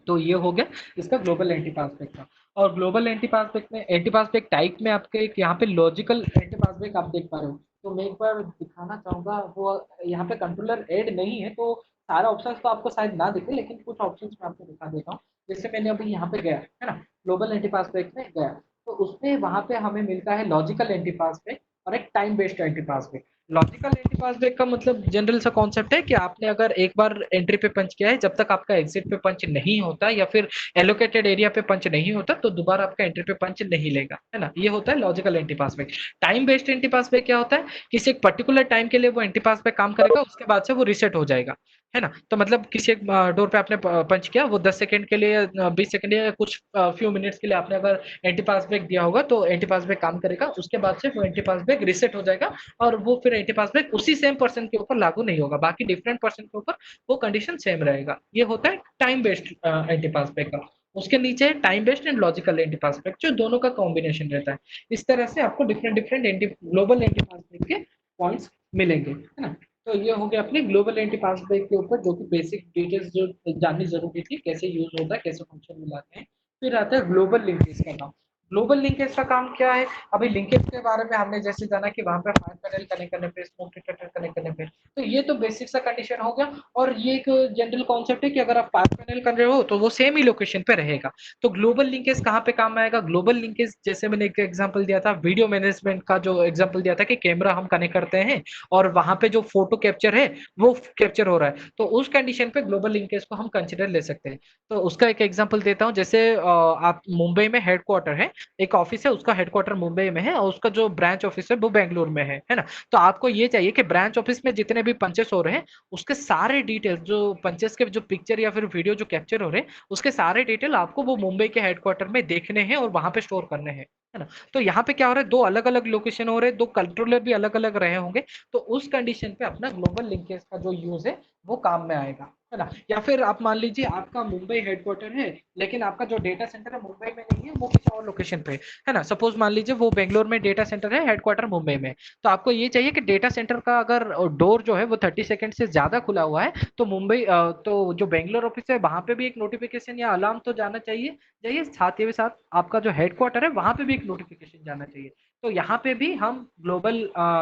तो ये हो गया इसका ग्लोबल एंटी पासबैक का। और ग्लोबल एंटी पासबैक में एंटी पासबैक टाइप में आपके एक यहाँ पे लॉजिकल एंटी पासबैक आप देख पा रहे हो। तो मैं एक बार दिखाना चाहूंगा, वो यहाँ पे कंट्रोलर ऐड नहीं है तो सारा ऑप्शंस तो आपको शायद ना दिखे, लेकिन कुछ ऑप्शंस मैं आपको दिखा देता हूँ। जैसे मैंने अभी यहाँ पे गया, है ना, ग्लोबल एंटी पासबैक में गया, तो उसमें वहां पे हमें मिलता है लॉजिकल एंटी पासबैक और एक time based anti passback. Logical anti passback का मतलब जनरल सा कॉन्सेप्ट है कि आपने अगर एक बार एंट्री पे पंच किया है, जब तक आपका एग्जिट पे पंच नहीं होता या फिर एलोकेटेड एरिया पे पंच नहीं होता तो दोबारा आपका एंट्री पे पंच नहीं लेगा, है ना। ये होता है logical anti passback. Time based anti passback क्या होता है, किसी एक पर्टिकुलर टाइम के लिए वो एंटी पासबैक काम करेगा, उसके बाद से वो रिसेट हो जाएगा, है ना। तो मतलब किसी एक डोर पे आपने पंच किया, वो 10 सेकंड के लिए 20 सेकंड या कुछ फ्यू मिनट्स के लिए आपने अगर एंटी पासबैक दिया होगा तो एंटी पासबैक काम करेगा, उसके बाद से वो एंटी पासबैक रिसेट हो जाएगा और वो फिर एंटी पासबैक उसी सेम पर्सन के ऊपर लागू नहीं होगा, बाकी डिफरेंट पर्सन के ऊपर वो कंडीशन सेम रहेगा। ये होता है टाइम बेस्ड एंटी पासबैक का। उसके नीचे है time based and logical anti passback, जो दोनों का कॉम्बिनेशन रहता है। इस तरह से आपको different different anti global anti passback के पॉइंट्स मिलेंगे, है ना। तो ये हो गया अपने ग्लोबल एंटी पासबैक के ऊपर, जो कि बेसिक डिटेल्स जो जाननी जरूरी थी, कैसे यूज होता है, कैसे फंक्शन मिलाते हैं। फिर आता है ग्लोबल लिंकेज का काम। ग्लोबल लिंकेज का काम क्या है, अभी लिंकेज के बारे में हमने जैसे जाना कि वहां पे फायर पैनल कनेक्ट करने पे, स्मोक डिटेक्टर कनेक्ट करने पे, तो ये तो बेसिक सा कंडीशन हो गया। और ये एक जनरल कॉन्सेप्ट है कि अगर आप फायर पैनल कर रहे हो तो वो सेम ही लोकेशन पे रहेगा। तो ग्लोबल लिंकेज कहाँ पे काम आएगा, ग्लोबल लिंकेज जैसे मैंने एक एग्जांपल दिया था, वीडियो मैनेजमेंट का जो एग्जांपल दिया था कि कैमरा हम कनेक्ट करते हैं और वहां पे जो फोटो कैप्चर है वो कैप्चर हो रहा है, तो उस कंडीशन पे ग्लोबल लिंकेज को हम कंसिडर ले सकते हैं। तो उसका एक एग्जांपल देता हूँ, जैसे आप मुंबई में हेडक्वार्टर है, एक ऑफिस है, उसका हेडक्वार्टर मुंबई में है और उसका जो ब्रांच ऑफिस है वो बेंगलुरु में है ना। तो आपको ये चाहिए कि ब्रांच ऑफिस में जितने भी पंचेस हो रहे हैं उसके सारे डिटेल्स, जो पंचेस के जो पिक्चर या फिर वीडियो जो कैप्चर हो रहे हैं उसके सारे डिटेल आपको वो मुंबई के हेडक्वार्टर में देखने हैं और वहां पे स्टोर करने हैं, है ना। तो यहाँ पे क्या हो रहा है, दो अलग अलग लोकेशन हो रहे हैं, दो कंट्रोलर भी अलग अलग रहे होंगे, तो उस कंडीशन पे अपना ग्लोबल लिंकेज का जो यूज है वो काम में आएगा, है ना। या फिर आप मान लीजिए आपका मुंबई हेडक्वार्टर है लेकिन आपका जो डेटा सेंटर है मुंबई में नहीं है, वो किसी और लोकेशन पे है ना। सपोज मान लीजिए वो बेंगलोर में डेटा सेंटर है, हेडक्वार्टर मुंबई में। तो आपको ये चाहिए कि डेटा सेंटर का अगर डोर जो है वो 30 सेकंड से ज्यादा खुला हुआ है तो मुंबई तो जो बेंगलोर ऑफिस है वहां पे भी एक नोटिफिकेशन या अलार्म तो जाना चाहिए चाहिए, साथ ही साथ आपका जो हेडक्वार्टर है वहां पे भी एक नोटिफिकेशन जाना चाहिए। तो यहाँ पे भी हम ग्लोबल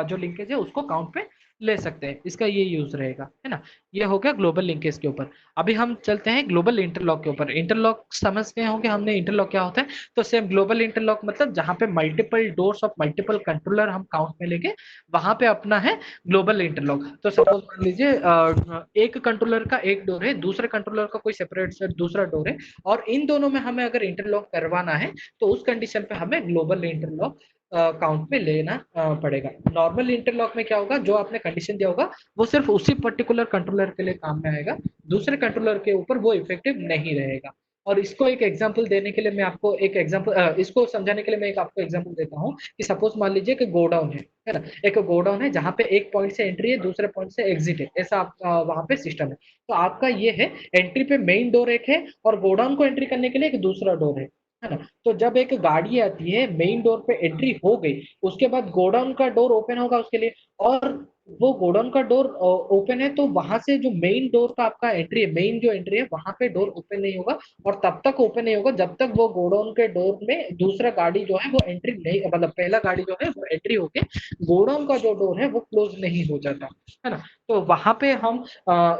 जो लिंकेज है उसको काउंट पे ले सकते हैं, इसका ये यूज रहेगा, है ना। ये हो गया ग्लोबल लिंकेज के ऊपर। अभी हम चलते हैं ग्लोबल इंटरलॉक के ऊपर। इंटरलॉक समझ गए होंगे हमने इंटरलॉक क्या होता है। तो सेम ग्लोबल इंटरलॉक मतलब जहां पे multiple doors of multiple controller हम काउंट में लेके वहां पे अपना है ग्लोबल इंटरलॉक। तो सपोज मान लीजिए एक कंट्रोलर का एक डोर है, दूसरे कंट्रोलर का कोई सेपरेट से दूसरा डोर है, और इन दोनों में हमें अगर इंटरलॉक करवाना है तो उस कंडीशन पे हमें ग्लोबल इंटरलॉक काउंट में लेना पड़ेगा। नॉर्मल इंटरलॉक में क्या होगा, जो आपने कंडीशन दिया होगा वो सिर्फ उसी पर्टिकुलर कंट्रोलर के लिए काम में आएगा, दूसरे कंट्रोलर के ऊपर वो इफेक्टिव नहीं रहेगा। और इसको एक एग्जांपल देने के लिए मैं आपको एक एग्जांपल, इसको समझाने के लिए मैं एक आपको एग्जांपल देता हूँ कि सपोज मान लीजिए कि गोडाउन है ना। एक गोडाउन है जहाँ पे एक पॉइंट से एंट्री है, दूसरे पॉइंट से एग्जिट है, ऐसा आप वहाँ पे सिस्टम है। तो आपका ये है, एंट्री पे मेन डोर एक है और गोडाउन को एंट्री करने के लिए एक दूसरा डोर है ना। तो जब एक गाड़ी आती है, मेन डोर पे एंट्री हो गई, उसके बाद गोडाउन का डोर ओपन होगा उसके लिए, और वो गोडाउन का डोर ओपन है तो वहां से जो मेन डोर का आपका एंट्री है, मेन जो एंट्री है वहां पे डोर ओपन नहीं होगा, और तब तक ओपन नहीं होगा जब तक वो गोडाउन के डोर में दूसरा गाड़ी जो है वो एंट्री नहीं, मतलब पहला गाड़ी जो है वो एंट्री होके गोडाउन का जो डोर है वो क्लोज नहीं हो जाता, है ना। तो वहां पे हम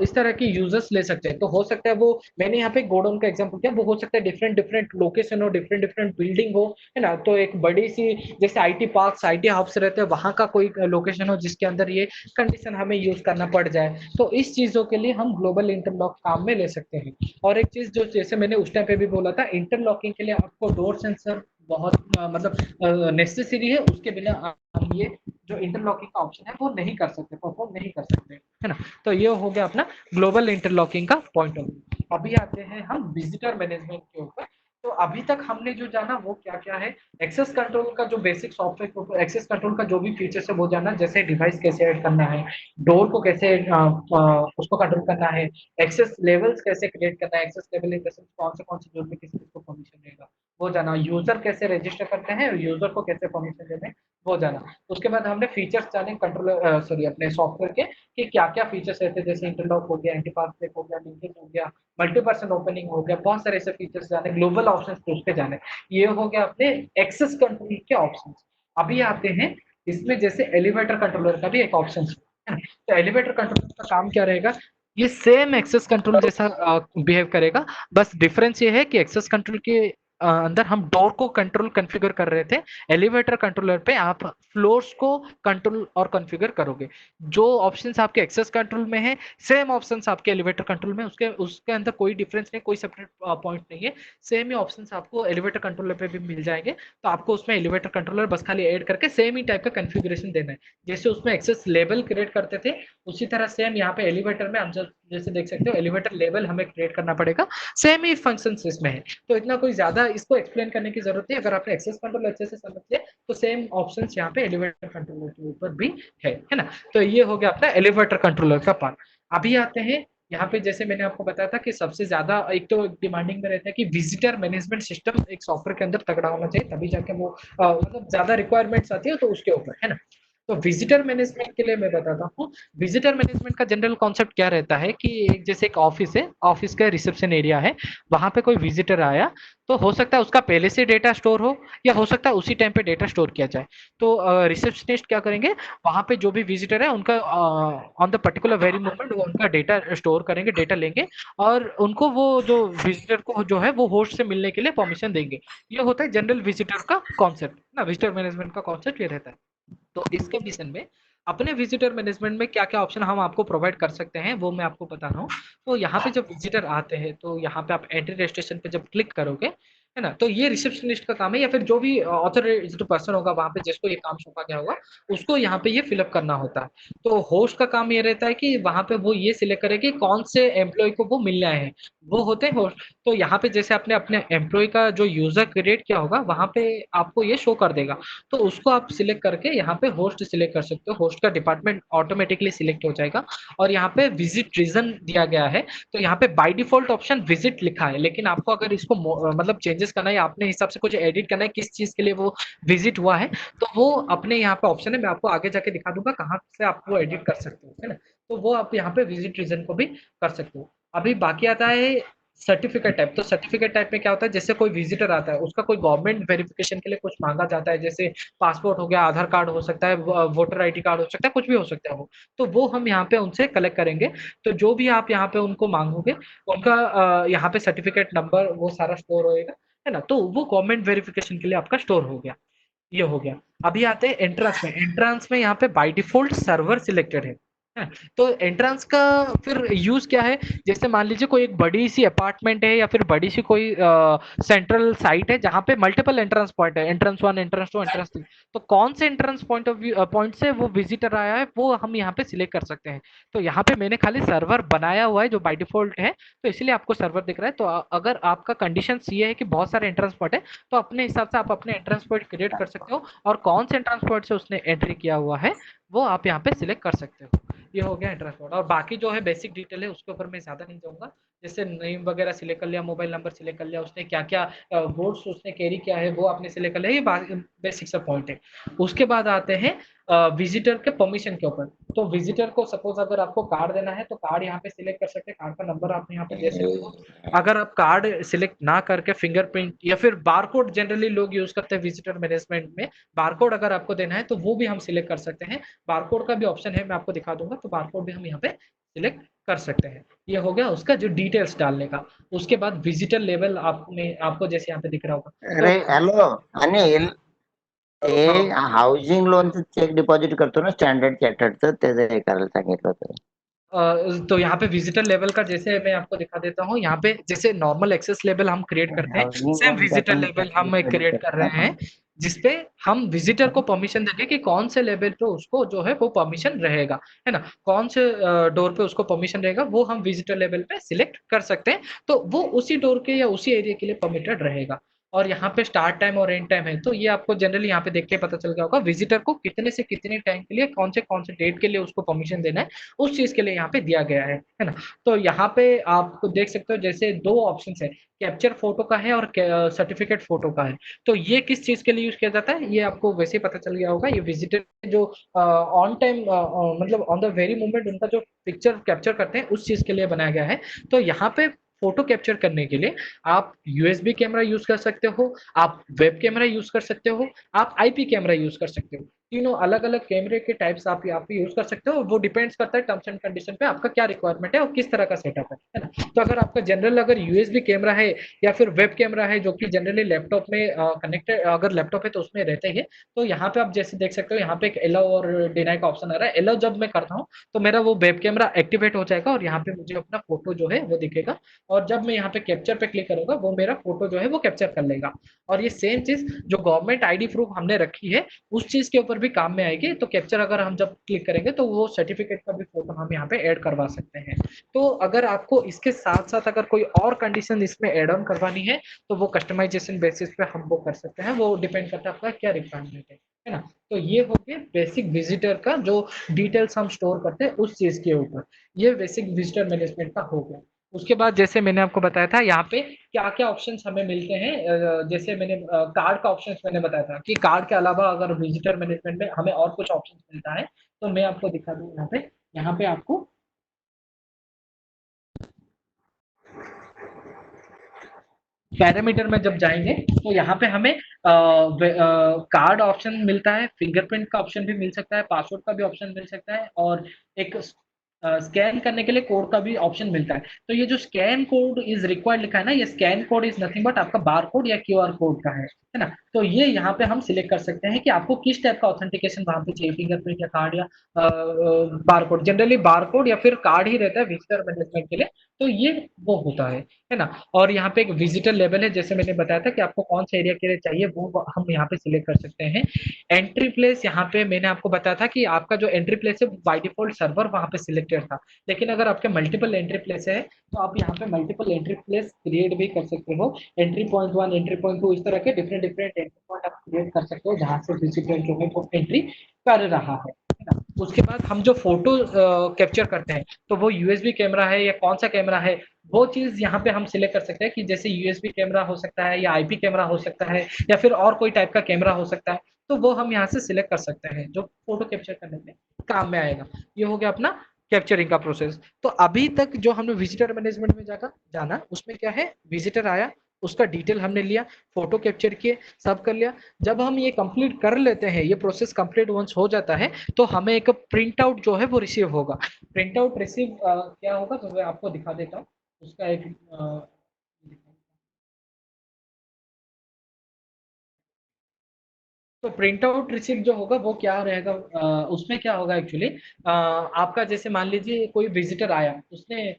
इस तरह की यूजर्स ले सकते हैं। तो हो सकता है वो, मैंने यहाँ पे गोडाउन का एग्जांपल किया, वो हो सकता है डिफरेंट डिफरेंट लोकेशन हो, डिफरेंट डिफरेंट बिल्डिंग हो, है ना। तो एक बड़ी सी जैसे आईटी पार्क्स, आईटी हब्स रहते हैं, वहां का कोई लोकेशन हो जिसके अंदर ये कंडीशन हमें यूज करना पड़ जाए, तो इस चीजों के लिए हम ग्लोबल इंटरलॉक काम में ले सकते हैं। और एक चीज जो जैसे मैंने उस टाइम पे भी बोला था, इंटरलॉकिंग के लिए आपको डोर सेंसर बहुत मतलब नेसेसरी है, उसके बिना हम ये जो इंटरलॉकिंग का ऑप्शन है वो नहीं कर सकते, परफॉर्म नहीं कर सकते, है ना। तो ये हो गया अपना ग्लोबल इंटरलॉकिंग का पॉइंट ऑफ व्यू। अभी आते हैं हम विजिटर मैनेजमेंट के ऊपर। तो अभी तक हमने जो जाना वो क्या क्या है, एक्सेस कंट्रोल का जो बेसिक सॉफ्टवेयर, एक्सेस कंट्रोल का जो भी फीचर्स है वो जाना, जैसे डिवाइस कैसे ऐड करना है, डोर को कैसे उसको कंट्रोल करना है, एक्सेस लेवल्स कैसे क्रिएट करना है, एक्सेस लेवल कौन से डोर में किस किस को परमिशन देगा वो जाना, यूजर कैसे रजिस्टर करते हैं और यूजर को कैसे परमिशन देते हैं वो जाना। उसके बाद हमने फीचर्स जाने कंट्रोलर, सॉरी अपने सॉफ्टवेयर के, कि क्या क्या फीचर्स रहते हैं, जैसे इंटरलॉक हो गया, एंटी पासवर्ड हो गया, लिंकेज हो गया, मल्टी पर्सन ओपनिंग हो गया, बहुत सारे ऐसे फीचर्स जाने, ग्लोबल ऑप्शंस उसके जाने। ये हो गया अपने एक्सेस कंट्रोल के ऑप्शंस। अभी आते हैं इसमें जैसे एलिवेटर कंट्रोलर का भी एक ऑप्शन है। तो एलिवेटर कंट्रोलर का काम क्या रहेगा, ये सेम एक्सेस कंट्रोल जैसा बिहेव करेगा, बस डिफरेंस ये है कि एक्सेस कंट्रोल के अंदर हम डोर को कंट्रोल कॉन्फ़िगर कर रहे थे, एलिवेटर कंट्रोलर पे आप फ्लोर्स को कंट्रोल और कॉन्फ़िगर करोगे। जो ऑप्शंस आपके एक्सेस कंट्रोल में है, सेम ऑप्शंस आपके एलिवेटर कंट्रोल में, उसके उसके अंदर कोई डिफरेंस नहीं, कोई सेपरेट पॉइंट नहीं है, सेम ही ऑप्शंस आपको एलिवेटर कंट्रोलर पे भी मिल जाएंगे। तो आपको उसमें एलिवेटर कंट्रोलर बस खाली ऐड करके सेम ही टाइप का कॉन्फ़िगरेशन देना है, जैसे उसमें एक्सेस लेबल क्रिएट करते थे उसी तरह सेम यहाँ पे एलिवेटर में हम जैसे देख सकते हो एलिवेटर लेवल हमें क्रिएट करना पड़ेगा, सेम ही फंक्शन इसमें है। तो इतना कोई ज्यादा इसको एक्सप्लेन करने की जरूरत नहीं, अगर आपने एक्सेस कंट्रोल अच्छे से समझ लिया तो सेम ऑप्शन यहाँ पे एलिवेटर कंट्रोलर के ऊपर भी है ना। तो ये हो गया अपना एलिवेटर कंट्रोलर का पार्ट। अभी आते हैं यहाँ पे, जैसे मैंने आपको बताया था कि सबसे ज्यादा एक तो डिमांडिंग में रहता है कि विजिटर मैनेजमेंट सिस्टम एक सॉफ्टवेयर के अंदर तगड़ा होना चाहिए, तभी जाके वो मतलब ज्यादा रिक्वायरमेंट्स आती है तो उसके ऊपर, है ना। तो विजिटर मैनेजमेंट के लिए मैं बताता हूँ, विजिटर मैनेजमेंट का जनरल कॉन्सेप्ट क्या रहता है कि जैसे एक ऑफिस है, ऑफिस का रिसेप्शन एरिया है, वहां पे कोई विजिटर आया तो हो सकता है उसका पहले से डेटा स्टोर हो या हो सकता है उसी टाइम पे डेटा स्टोर किया जाए। तो रिसेप्शनिस्ट क्या करेंगे, वहां पे जो भी विजिटर है उनका on the particular very moment वो उनका डेटा स्टोर करेंगे, डेटा लेंगे, और उनको वो जो विजिटर को जो है वो होस्ट से मिलने के लिए परमिशन देंगे। ये होता है जनरल विजिटर का कॉन्सेप्ट ना, विजिटर मैनेजमेंट का कॉन्सेप्ट ये रहता है। तो इस कंडीशन में अपने विजिटर मैनेजमेंट में क्या क्या ऑप्शन हम आपको प्रोवाइड कर सकते हैं वो मैं आपको बता रहा हूँ। तो यहाँ पे जब विजिटर आते हैं तो यहाँ पे आप एंट्री रजिस्ट्रेशन पे जब क्लिक करोगे, है ना, तो ये रिसेप्शनिस्ट का काम है या फिर जो भी ऑथराइज्ड पर्सन होगा वहां पे जिसको ये काम सौंपा गया होगा उसको यहाँ पे ये फिलअप करना होता है। तो होस्ट का काम ये रहता है कि वहां पे वो ये सिलेक्ट करे कि कौन से एम्प्लॉय को वो मिलने आए हैं, वो होते हैं होस्ट। तो यहाँ पे जैसे आपने अपने एम्प्लॉय का जो यूजर क्रिएट किया होगा वहां पे आपको ये शो कर देगा, तो उसको आप सिलेक्ट करके यहाँ पे होस्ट सिलेक्ट कर सकते हो, होस्ट का डिपार्टमेंट ऑटोमेटिकली सिलेक्ट हो जाएगा। और यहाँ पे विजिट रीजन दिया गया है, तो यहाँ पे बाय डिफॉल्ट ऑप्शन विजिट लिखा है, लेकिन आपको अगर इसको मतलब चेंजेस करना है, अपने हिसाब से कुछ एडिट करना है किस चीज के लिए वो विजिट हुआ है, तो वो अपने यहाँ पे ऑप्शन है, मैं आपको आगे जाके दिखा दूंगा कहाँ से आप वो एडिट कर सकते हो, है ना। तो वो आप यहाँ पे विजिट रीजन को भी कर सकते हो। अभी बाकी आता है सर्टिफिकेट टाइप। तो सर्टिफिकेट टाइप में क्या होता है, जैसे कोई विजिटर आता है उसका कोई गवर्नमेंट वेरिफिकेशन के लिए कुछ मांगा जाता है, जैसे पासपोर्ट हो गया, आधार कार्ड हो सकता है, वोटर आईडी कार्ड हो सकता है, कुछ भी हो सकता है वो, तो वो हम यहाँ पे उनसे कलेक्ट करेंगे। तो जो भी आप यहाँ पे उनको मांगोगे उनका यहाँ पे सर्टिफिकेट नंबर वो सारा स्टोर होएगा, है ना। तो वो गवर्नमेंट वेरिफिकेशन के लिए आपका स्टोर हो गया, ये हो गया। अभी आते हैं एंट्रांस में। एंट्रांस में यहाँ पे बाय डिफॉल्ट सर्वर सिलेक्टेड है तो एंट्रेंस का फिर यूज क्या है? जैसे मान लीजिए कोई एक बड़ी सी अपार्टमेंट है या फिर बड़ी सी कोई सेंट्रल साइट है जहाँ पे मल्टीपल एंट्रेंस पॉइंट है, entrance one, entrance two, entrance three. तो कौन से entrance point of view point से वो विजिटर आया है वो हम यहाँ पे सिलेक्ट कर सकते हैं। तो यहाँ पे मैंने खाली सर्वर बनाया हुआ है जो बाय डिफॉल्ट है, तो इसलिए आपको सर्वर दिख रहा है। तो अगर आपका कंडीशन ये है कि बहुत सारे एंट्रेंस पॉइंट है, तो अपने हिसाब से आप अपने एंट्रेंस पॉइंट क्रिएट कर सकते हो, और कौन से एंट्रेंस पॉइंट से उसने एंट्री किया हुआ है वो आप यहाँ पे सिलेक्ट कर सकते हो। ये हो गया एड्रेस कोड, और बाकी जो है बेसिक डिटेल है उसके ऊपर मैं ज़्यादा नहीं जाऊँगा। जैसे नेम वगैरह सिलेक्ट कर लिया, मोबाइल नंबर सिलेक्ट कर लिया, उसने क्या-क्या गुड्स उसने कैरी किया है वो आपने सिलेक्ट कर लिया, ये बेसिक सा पॉइंट है। उसके बाद आते हैं विजिटर के परमिशन के ऊपर। तो विजिटर को सपोज़ अगर आपको कार्ड देना है तो कार्ड यहाँ पे सिलेक्ट कर सकते हैं, कार्ड का नंबर आप यहाँ पे दे सकते हो। अगर आप कार्ड सिलेक्ट ना करके फिंगरप्रिंट या फिर बारकोड जनरली लोग यूज़ करते हैं विजिटर मैनेजमेंट में, बारकोड अगर आपको देना है तो वो भी हम सिलेक्ट कर सकते हैं। बारकोड का भी ऑप्शन है, मैं आपको दिखा दूंगा, तो बारकोड भी हम यहाँ पे सिलेक्ट कर सकते हैं। ये हो गया उसका जो डिटेल्स डालने का। उसके बाद विजिटर लेवल आपने आपको जैसे यहाँ पे दिख रहा होगा, अरे तो हॅलो अनिल, हे हाऊसिंग लोनचं चेक डिपॉझिट करतो ना स्टँडर्ड चार्टर्डचं, त्याचं हे करायला सांगितलं होतं. तो यहाँ पे विजिटर लेवल का जैसे मैं आपको दिखा देता हूँ, यहाँ पे जैसे नॉर्मल एक्सेस लेवल हम क्रिएट करते हैं, हाऊसिंग सेम लोनचं विजिटर आपण लेवल हम डिपॉझिट क्रिएट कर करतो रहे ना. हैं, जिसपे हम विजिटर को परमिशन देंगे कि कौन से लेवल पे उसको जो है वो परमिशन रहेगा, है ना? कौन से डोर पे उसको परमिशन रहेगा वो हम विजिटर लेवल पे सिलेक्ट कर सकते हैं, तो वो उसी डोर के या उसी एरिया के लिए परमिटेड रहेगा। और यहाँ पे स्टार्ट टाइम और एंड टाइम है, तो ये आपको जनरली यहाँ पे देख के पता चल गया होगा विजिटर को कितने से कितने टाइम के लिए कौन से डेट के लिए उसको परमिशन देना है, उस चीज के लिए यहाँ पे दिया गया है ना? तो यहाँ पे आपको देख सकते हो जैसे दो ऑप्शन है, कैप्चर फोटो का है और सर्टिफिकेट फोटो का है। तो ये किस चीज के लिए यूज किया जाता है ये आपको वैसे ही पता चल गया होगा। ये विजिटर जो ऑन टाइम मतलब ऑन द वेरी मोमेंट उनका जो पिक्चर कैप्चर करते हैं उस चीज के लिए बनाया गया है। तो यहाँ पे फोटो कैप्चर करने के लिए आप यूएसबी कैमरा यूज कर सकते हो, आप वेब कैमरा यूज कर सकते हो, आप आईपी कैमरा यूज कर सकते हो। तीनों अलग अलग कैमरे के टाइप्स आप यहाँ पे यूज कर सकते हो, वो डिपेंड्स करता है टर्म्स एंड कंडीशन पे आपका क्या रिक्वायरमेंट है और किस तरह का सेटअप है ना? तो अगर आपका जनरल अगर यूएसबी कैमरा है या फिर वेब कैमरा है जो कि जनरली लैपटॉप में कनेक्टेड, अगर लैपटॉप है तो उसमें रहते ही है। तो यहाँ पे आप जैसे देख सकते हो यहाँ पे एक एलो और डिनाई का ऑप्शन आ रहा है। एलो जब मैं करता हूँ तो मेरा वो वेब कैमरा एक्टिवेट हो जाएगा और यहाँ पे मुझे अपना फोटो जो है वो दिखेगा, और जब मैं यहाँ पे कैप्चर पे क्लिक करूंगा वो मेरा फोटो जो है वो कैप्चर कर लेगा। और ये सेम चीज जो गवर्नमेंट आईडी प्रूफ हमने रखी है उस चीज के ऊपर भी काम में आएगी। तो कैप्चर अगर हम जब क्लिक करेंगे तो वो सर्टिफिकेट का भी फोटो हम यहाँ पे ऐड करवा सकते हैं। तो अगर आपको इसके साथ साथ अगर कोई और कंडीशन इसमें ऐड ऑन करवानी है तो वो कस्टमाइजेशन बेसिस पे हम वो कर सकते हैं, वो डिपेंड करता है आपका क्या रिक्वायरमेंट है ना? तो ये हो गया बेसिक विजिटर का जो डिटेल्स हम स्टोर करते हैं उस चीज के ऊपर। ये बेसिक विजिटर मैनेजमेंट का हो गया। उसके बाद जैसे मैंने आपको बताया था यहाँ पे क्या क्या ऑप्शंस हमें मिलते हैं, जैसे मैंने कार्ड का ऑप्शंस मैंने बताया था कि कार्ड के अलावा अगर विजिटर मैनेजमेंट में हमें और कुछ ऑप्शंस मिलता है, तो मैं आपको दिखा दूँ यहाँ पे। यहाँ पे आपको पैरामीटर में जब जाएंगे तो यहाँ पे हमें कार्ड ऑप्शन मिलता है, फिंगरप्रिंट का ऑप्शन भी मिल सकता है, पासवर्ड का भी ऑप्शन मिल सकता है, और एक स्कैन करने के लिए कोड का भी ऑप्शन मिलता है। तो ये जो स्कैन कोड इज रिक्वायर्ड लिखा है ना, ये scan code is nothing but आपका बार कोड या क्यूआर कोड का है ना? तो ये यहाँ पे हम सिलेक्ट कर सकते हैं कि आपको किस टाइप का ऑथेंटिकेशन वहां पे चाहिए, फिंगरप्रिंट या कार्ड या bar code. Generally bar code या फिर कार्ड ही रहता है विजिटर मैनेजमेंट के लिए, तो ये वो होता है ना? और यहाँ पे एक विजिटर लेवल है, जैसे मैंने बताया था कि आपको कौन से एरिया के लिए चाहिए वो हम यहाँ पे सिलेक्ट कर सकते हैं। एंट्री प्लेस, यहाँ पे मैंने आपको बताया था कि आपका जो एंट्री प्लेस है बाय डिफॉल्ट सर्वर वहां पे सिलेक्टेड था, लेकिन अगर आपके मल्टीपल एंट्री प्लेस है तो आप यहाँ पे मल्टीपल एंट्री प्लेस क्रिएट भी कर सकते हो। Entry point one, entry point two, इस तरह के डिफरेंट डिफरेंट एंट्री पॉइंट आप क्रिएट कर सकते हो जहाँ से विजिटर जो है वो एंट्री कर रहा है ना? उसके बाद हम जो फोटो कैप्चर करते हैं तो वो यूएसबी कैमरा है या कौन सा कैमरा है, वो चीज यहाँ पे हम सिलेक्ट कर सकते हैं कि जैसे यूएसबी कैमरा हो सकता है या आईपी कैमरा हो सकता है या फिर और कोई टाइप का कैमरा हो सकता है। तो वो हम यहाँ से सिलेक्ट कर सकते हैं जो फोटो कैप्चर करने में काम में आएगा। ये हो गया अपना कैप्चरिंग का प्रोसेस। तो अभी तक जो हमने विजिटर मैनेजमेंट में जाकर जाना उसमें क्या है, विजिटर आया, उसका डिटेल हमने लिया, फोटो कैप्चर किए, सब कर लिया। जब हम ये कंप्लीट कर लेते हैं, ये प्रोसेस कंप्लीट वंस हो जाता है, तो हमें एक प्रिंट आउट जो है वो रिसीव होगा। प्रिंट आउट रिसीव क्या होगा तो मैं आपको दिखा देता हूँ उसका एक तो प्रिंट आउट रिसिप्ट जो होगा वो क्या रहेगा, उसमें क्या होगा एक्चुअली, आपका जैसे मान लीजिए कोई विजिटर आया, उसने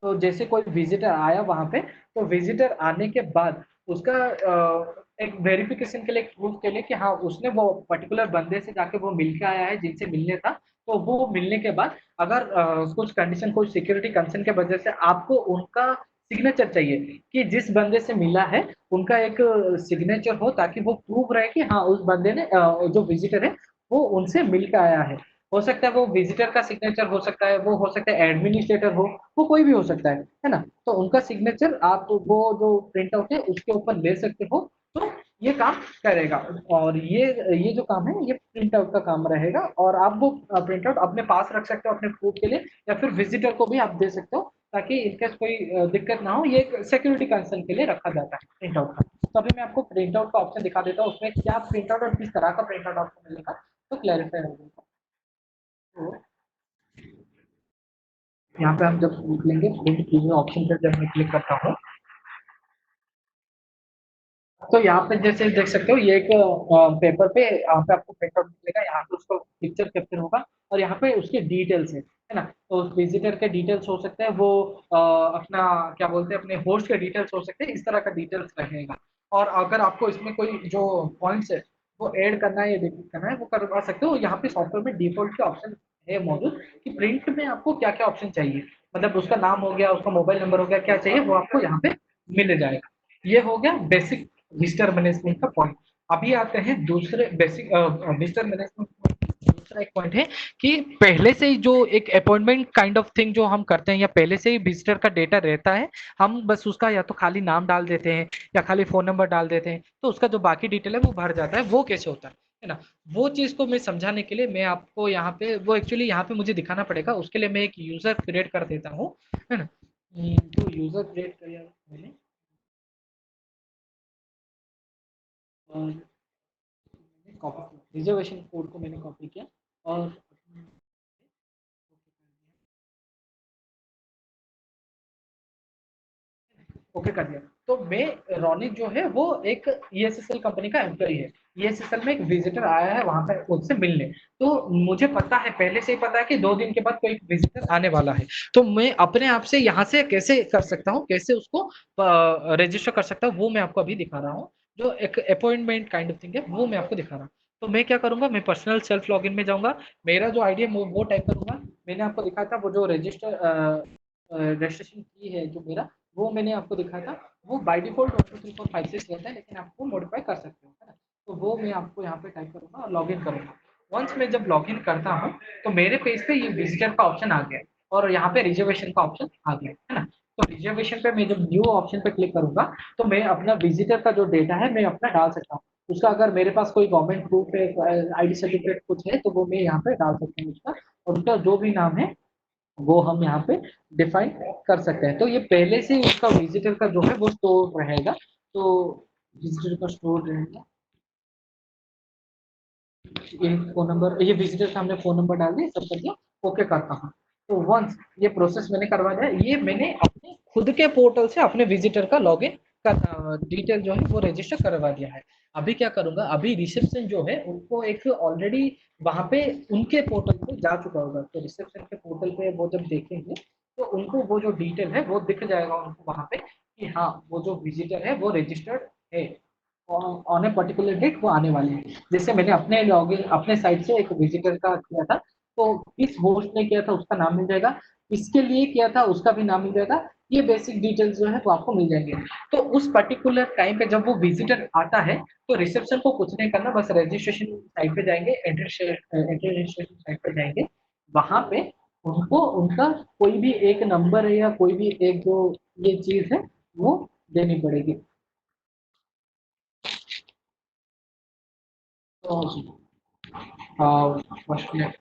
तो जैसे कोई विजिटर आया वहां पे, तो विजिटर आने के बाद उसका एक वेरिफिकेशन के लिए, प्रूफ के लिए कि हाँ उसने वो पर्टिकुलर बंदे से जाके वो मिल के आया है जिनसे मिलने था, तो वो मिलने के बाद अगर कुछ कंडीशन, कुछ सिक्योरिटी कंसर्न के वजह से आपको उनका सिग्नेचर चाहिए कि जिस बंदे से मिला है उनका एक सिग्नेचर हो, ताकि वो प्रूफ रहे कि हाँ उस बंदे ने जो विजिटर है वो उनसे मिल के आया है। हो सकता है वो विजिटर का सिग्नेचर हो सकता है, वो हो सकता है एडमिनिस्ट्रेटर हो, वो कोई भी हो सकता है ना। तो उनका सिग्नेचर आप वो जो प्रिंट आउट है उसके ऊपर ले सकते हो, तो ये काम करेगा। और ये जो काम है ये प्रिंट आउट का काम रहेगा, और आप वो प्रिंट आउट अपने पास रख सकते हो अपने प्रूफ के लिए, या फिर विजिटर को भी आप दे सकते हो, ताकि इनकेस कोई दिक्कत ना हो। ये एक सिक्योरिटी कंसर्न के लिए रखा जाता है प्रिंट आउट का। तो अभी मैं आपको प्रिंट आउट का ऑप्शन दिखा देता हूँ, उसमें क्या प्रिंट आउट और किस तरह का प्रिंट आउट आपको मिलेगा, तो क्लैरिफाई हो जाएगा। तो यहाँ पे हम जब लेंगे प्रिंट कीजिए ऑप्शन पर जब मैं क्लिक करता हूँ, तो यहाँ पे जैसे देख सकते हो ये एक पेपर पे यहाँ पे आपको प्रिंट आउट मिलेगा, यहाँ पे उसका पिक्चर कैप्चर होगा, और यहाँ पे उसके डिटेल्स है ना। तो उस विजिटर के डिटेल्स हो सकते हैं, वो अपना क्या बोलते हैं अपने होस्ट के डिटेल्स हो सकते हैं, इस तरह का डिटेल्स रहेगा। और अगर आपको इसमें कोई जो पॉइंट्स है वो ऐड करना है या डिलीट करना है वो करवा सकते हो। यहाँ पे सॉफ्टवेयर में डिफॉल्ट के ऑप्शन है मौजूद कि प्रिंट में आपको क्या क्या ऑप्शन चाहिए, मतलब उसका नाम हो गया, उसका मोबाइल नंबर हो गया, क्या चाहिए वो आपको यहाँ पे मिल जाएगा। ये हो गया बेसिक विजिटर मैनेजमेंट का पॉइंट। अभी आते हैं दूसरे बेसिक विजिटर मैनेजमेंट। दूसरा एक पॉइंट है कि पहले से ही जो एक अपॉइंटमेंट काइंड ऑफ थिंग जो हम करते हैं, या पहले से ही विजिटर का डेटा रहता है, हम बस उसका या तो खाली नाम डाल देते हैं या खाली फोन नंबर डाल देते हैं, तो उसका जो बाकी डिटेल है वो भर जाता है। वो कैसे होता है ना, वो चीज को मैं समझाने के लिए मैं आपको यहाँ पे वो एक्चुअली यहाँ पे मुझे दिखाना पड़ेगा, उसके लिए मैं एक यूजर क्रिएट कर देता हूँ, है ना। तो यूजर क्रिएट किया मैंने, और कॉपी रिजर्वेशन कोड को मैंने कॉपी किया और ओके कर दिया। तो मैं रोनिक जो है वो एक ईएसएसएल कंपनी का एम्प्लॉय है। ईएसएसएल में एक विजिटर आया है वहां पे उससे मिलने, तो मुझे पता है, पहले से ही पता है कि 2 दिन के बाद कोई विजिटर आने वाला है। तो मैं अपने आप से यहाँ से कैसे कर सकता हूँ, कैसे उसको रजिस्टर कर सकता हूँ, वो मैं आपको अभी दिखा रहा हूँ। जो एक अपॉइंटमेंट काइंड ऑफ थिंग है वो मैं आपको दिखा रहा हूँ। तो मैं क्या करूंगा, मैं पर्सनल सेल्फ लॉगिन में जाऊंगा, मेरा जो आईडी है वो टाइप करूंगा। मैंने आपको दिखाया था वो जो रजिस्ट्रेशन की है जो मेरा, वो मैंने आपको दिखाया था। वो बाय डिफॉल्ट 1 2 3 4 5 6 रहता है, लेकिन आप वो मॉडिफाई कर सकते हो, है ना। तो वो मैं आपको यहाँ पे टाइप करूंगा और लॉगिन करूंगा। वंस मैं जब लॉगिन करता हूँ तो मेरे पेज पे ये विजिटर का ऑप्शन आ गया, और यहाँ पे रिजर्वेशन का ऑप्शन आ गया, है ना। तो रिजर्वेशन पे मैं जब न्यू ऑप्शन पे क्लिक करूंगा, तो मैं अपना विजिटर का जो डेटा है मैं अपना डाल सकता हूँ। उसका अगर मेरे पास कोई गवर्नमेंट प्रूफ है, आईडी सर्टिफिकेट कुछ है, तो वो मैं यहाँ पे डाल सकता हूँ उसका, और उसका जो भी नाम है वो हम यहाँ पे डिफाइन कर सकते हैं। तो ये पहले से ही उसका विजिटर का जो है वो स्टोर रहेगा। तो विजिटर का स्टोर रहेगा, ये फोन नंबर, ये विजिटर का हमने फोन नंबर डाल दिया, सब कर दिया, ओके करता हूँ। तो वंस ये प्रोसेस मैंने करवा दिया, ये मैंने अपने खुद के पोर्टल से अपने विजिटर का लॉगिन कर डिटेल जो है वो रजिस्टर करवा दिया है। अभी क्या करूंगा, अभी रिसेप्शन जो है उनको एक ऑलरेडी वहां पे उनके पोर्टल पे जा चुका होगा, तो रिसेप्शन के पोर्टल पे वो जब देखेंगे तो उनको वो जो डिटेल है वो दिख जाएगा उनको वहां पे, कि हाँ वो जो विजिटर है वो रजिस्टर्ड है, ऑन ए पर्टिकुलर डेट वो आने वाले हैं। जैसे मैंने अपने लॉगिन अपने साइट से एक विजिटर का किया था, तो किस होस्ट ने किया था उसका नाम मिल जाएगा, किसके लिए किया था उसका भी नाम मिल जाएगा। ये बेसिक डिटेल्स जो है वो आपको मिल जाएंगे। तो उस पर्टिकुलर टाइम पे जब वो विजिटर आता है, तो रिसेप्शन को कुछ नहीं करना, बस रजिस्ट्रेशन साइट पे जाएंगे, एंट्री रजिस्ट्रेशन साइट पे जाएंगे, वहां पे उनको उनका कोई भी एक नंबर है या कोई भी एक जो ये चीज है वो देनी पड़ेगी। तो फर्स्ट में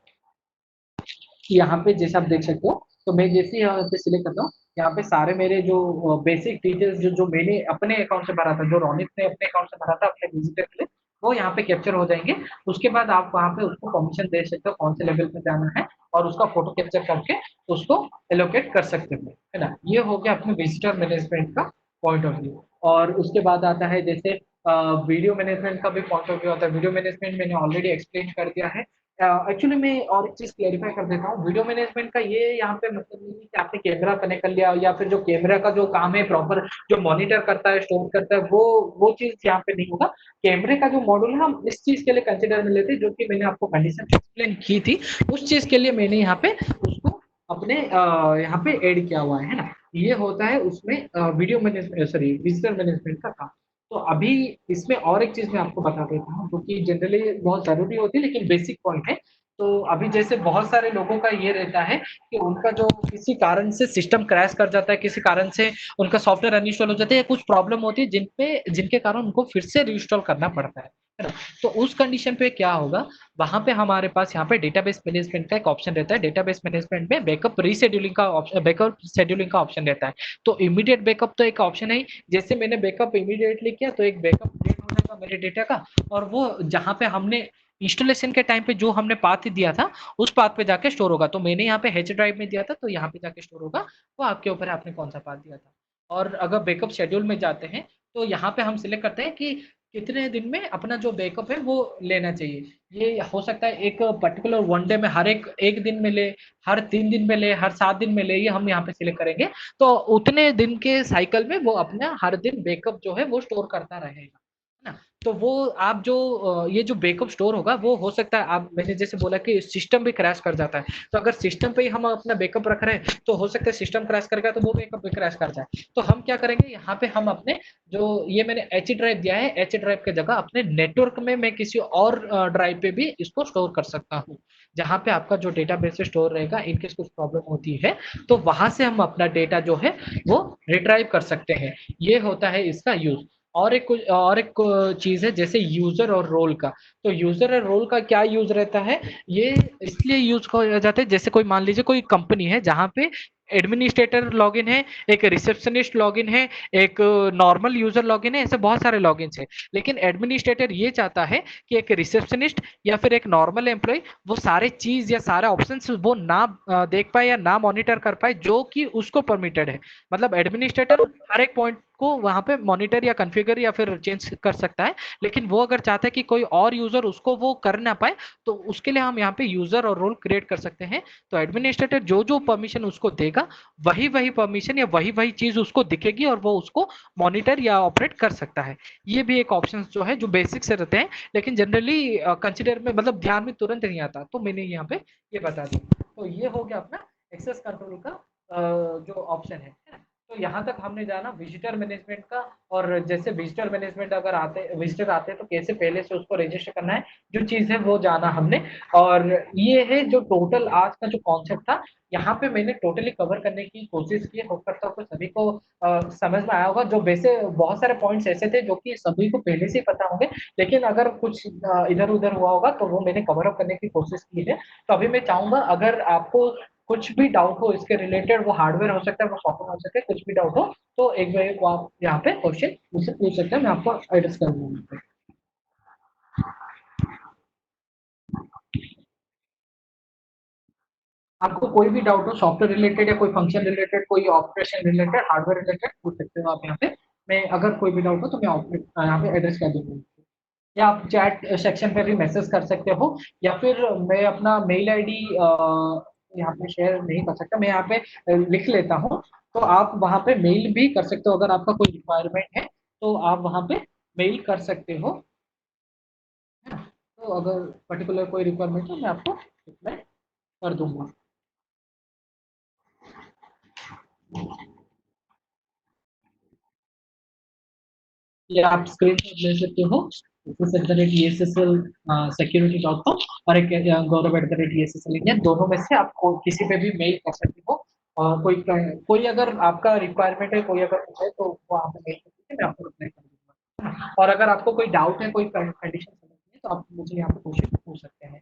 यहाँ पे जैसे आप देख सकते हो, तो मैं जैसे ही यहाँ पे सिलेक्ट करता हूँ, यहाँ पे सारे मेरे जो बेसिक डिटेल्स जो जो मैंने अपने अकाउंट से भरा था, जो रोनित ने अपने अकाउंट से भरा था अपने विजिटर के लिए, वो यहाँ पे कैप्चर हो जाएंगे। उसके बाद आप वहाँ पे उसको परमिशन दे सकते हो कौन से लेवल पे जाना है, और उसका फोटो कैप्चर करके उसको एलोकेट कर सकते हैं, है ना। ये हो गया अपने विजिटर मैनेजमेंट का पॉइंट ऑफ व्यू। और उसके बाद आता है जैसे वीडियो मैनेजमेंट का भी पॉइंट ऑफ व्यू आता है। वीडियो मैनेजमेंट मैंने ऑलरेडी एक्सप्लेन कर दिया है। एक्चुअली मैं और एक चीज क्लेरिफाई कर देता हूँ, वीडियो मैनेजमेंट का ये यहाँ पे मतलब नहीं है कि आपने कैमरा कनेक्ट कर लिया या फिर जो कैमरा का जो काम है प्रॉपर जो मॉनिटर करता है स्टोर करता है वो चीज यहाँ पे नहीं होगा। कैमरे का जो मॉड्यूल है हम इस चीज के लिए कंसिडर में लेते हैं जो कि मैंने आपको कंडीशन एक्सप्लेन की थी, उस चीज के लिए मैंने यहाँ पे उसको अपने यहाँ पे ऐड किया हुआ है ना। ये होता है उसमें video management sorry visitor management का काम। तो अभी इसमें और एक चीज मैं आपको बता देता हूँ जो कि जनरली बहुत जरूरी होती है लेकिन बेसिक पॉइंट है। तो अभी जैसे बहुत सारे लोगों का ये रहता है कि उनका जो किसी कारण से सिस्टम क्रैश कर जाता है, किसी कारण से उनका सॉफ्टवेयर अनइंस्टॉल हो जाता है, कुछ प्रॉब्लम होती है जिनके कारण उनको फिर से रीइंस्टॉल करना पड़ता है ना। तो उस कंडीशन पे क्या होगा, वहां पे हमारे पास यहाँ पे डेटाबेस मैनेजमेंट का एक ऑप्शन रहता है। डेटाबेस मैनेजमेंट में बैकअप रीशेड्यूलिंग का ऑप्शन, बैकअप शेड्यूलिंग का ऑप्शन रहता है। तो इमीडिएट बैकअप तो एक ऑप्शन है, जैसे मैंने बैकअप इमीडिएटली किया तो एक बैकअप क्रिएट हो जाएगा मेरे डेटा का, और वो जहाँ पे हमने इंस्टॉलेशन के टाइम पे जो हमने पाथ दिया था उस पाथ पे जाके स्टोर होगा। तो मैंने यहाँ पे एच ड्राइव में दिया था तो यहाँ पे जाके स्टोर होगा, वो आपके ऊपर है आपने कौन सा पाथ दिया था। और अगर बैकअप शेड्यूल में जाते हैं तो यहाँ पे हम सिलेक्ट करते हैं कि कितने दिन में अपना जो बैकअप है वो लेना चाहिए। ये हो सकता है एक पर्टिकुलर वन डे में, हर एक एक दिन में ले, हर 3 दिन में ले, हर 7 दिन में ले, ये हम यहाँ पे सिलेक्ट करेंगे। तो उतने दिन के साइकिल में वो अपना हर दिन बैकअप जो है वो स्टोर करता रहेगा, है ना। तो वो आप जो ये जो बैकअप स्टोर होगा वो हो सकता है, आप मैंने जैसे बोला कि सिस्टम भी क्रैश कर जाता है, तो अगर सिस्टम पे ही हम अपना बैकअप रख रहे हैं तो हो सकता है सिस्टम क्रैश करेगा तो वो बैकअप भी क्रैश कर जाए। तो हम क्या करेंगे, यहाँ पे हम अपने जो ये मैंने एच ड्राइव दिया है, एच ड्राइव की जगह अपने नेटवर्क में मैं किसी और ड्राइव पे भी इसको स्टोर कर सकता हूँ, जहाँ पे आपका जो डेटाबेस स्टोर रहेगा। इनकेस कुछ प्रॉब्लम होती है तो वहां से हम अपना डेटा जो है वो रिट्राइव कर सकते हैं। ये होता है इसका यूज। और एक चीज है जैसे यूजर और रोल का। तो यूजर और रोल का क्या यूज रहता है, ये इसलिए यूज किया जाता है जैसे कोई मान लीजिए कोई कंपनी है जहाँ पे एडमिनिस्ट्रेटर लॉगिन है, एक रिसेप्शनिस्ट लॉगिन है, एक नॉर्मल यूजर लॉगिन है, ऐसे बहुत सारे लॉगिन है। लेकिन एडमिनिस्ट्रेटर ये चाहता है कि एक रिसेप्शनिस्ट या फिर एक नॉर्मल एम्प्लॉय वो सारे चीज या सारे ऑप्शंस वो ना देख पाए या ना मॉनिटर कर पाए जो कि उसको परमिटेड है। मतलब एडमिनिस्ट्रेटर हर एक पॉइंट को वहां पे मॉनिटर या कॉन्फ़िगर या फिर चेंज कर सकता है, लेकिन वो अगर चाहता है कि कोई और यूजर उसको वो कर ना पाए तो उसके लिए हम यहाँ पे यूजर और रोल क्रिएट कर सकते हैं। तो एडमिनिस्ट्रेटर जो जो परमिशन उसको देगा वही वही परमिशन या वही वही चीज उसको दिखेगी और वो उसको मॉनिटर या ऑपरेट कर सकता है। ये भी एक ऑप्शन जो है जो बेसिक से रहते हैं लेकिन जनरली कंसिडर में मतलब ध्यान में तुरंत नहीं आता, तो मैंने यहाँ पे ये बता दिया। तो ये हो गया अपना एक्सेस कंट्रोल का जो ऑप्शन है ना। तो यहाँ तक हमने जाना विजिटर मैनेजमेंट का। और जैसे विजिटर मैनेजमेंट अगर विजिटर आते हैं तो कैसे पहले से उसको रजिस्टर करना है, जो चीज है वो जाना हमने। और ये है जो टोटल आज का जो कॉन्सेप्ट था, यहाँ पे मैंने टोटली कवर करने की कोशिश की। होप करता हूँ कि सभी को समझ में आया होगा। जो वैसे बहुत सारे पॉइंट्स ऐसे थे जो कि सभी को पहले से ही पता होंगे, लेकिन अगर कुछ इधर उधर हुआ होगा तो वो मैंने कवर अप करने की कोशिश की है। तो अभी मैं चाहूंगा अगर आपको कुछ भी डाउट हो इसके रिलेटेड, वो हार्डवेयर हो सकता है, वो सॉफ्टवेयर हो सकता है, कुछ भी डाउट हो तो एक बार को आप यहाँ पे क्वेश्चन मुझसे पूछ सकते हैं, मैं आपको एड्रेस कर दूंगा। आपको कोई भी डाउट हो सॉफ्टवेयर रिलेटेड या कोई फंक्शन रिलेटेड, कोई ऑपरेशन रिलेटेड, हार्डवेयर रिलेटेड, पूछ सकते हो आप यहाँ पे। मैं अगर कोई भी डाउट हो तो मैं यहाँ पे एड्रेस कर दूंगा। या आप चैट सेक्शन पे भी मैसेज कर सकते हो, या फिर मैं अपना मेल आईडी यहाँ पे शेयर नहीं कर सकता, मैं यहाँ पे लिख लेता हूँ। तो आप वहाँ पे मेल भी कर सकते हो अगर आपका कोई रिक्वायरमेंट है, तो आप वहाँ पे मेल कर सकते हो, है ना। तो अगर पर्टिकुलर कोई रिक्वायरमेंट है मैं आपको रिप्लाई कर दूंगा। या आप स्क्रीन शॉट ले सकते हो @ESSL security.com, और एक gaurav@ESSL इंडिया, दोनों में से आप किसी पे भी मेल कर सकते हो। और कोई अगर आपका रिक्वायरमेंट है, कोई अगर कुछ है तो वो आप मेल कर दीजिए, मैं आपको रिप्लाई कर दूंगा। और अगर आपको कोई डाउट है, कोई कंडीशन समझनी है तो आप मुझे यहाँ पे क्वेश्चन पूछ सकते हैं।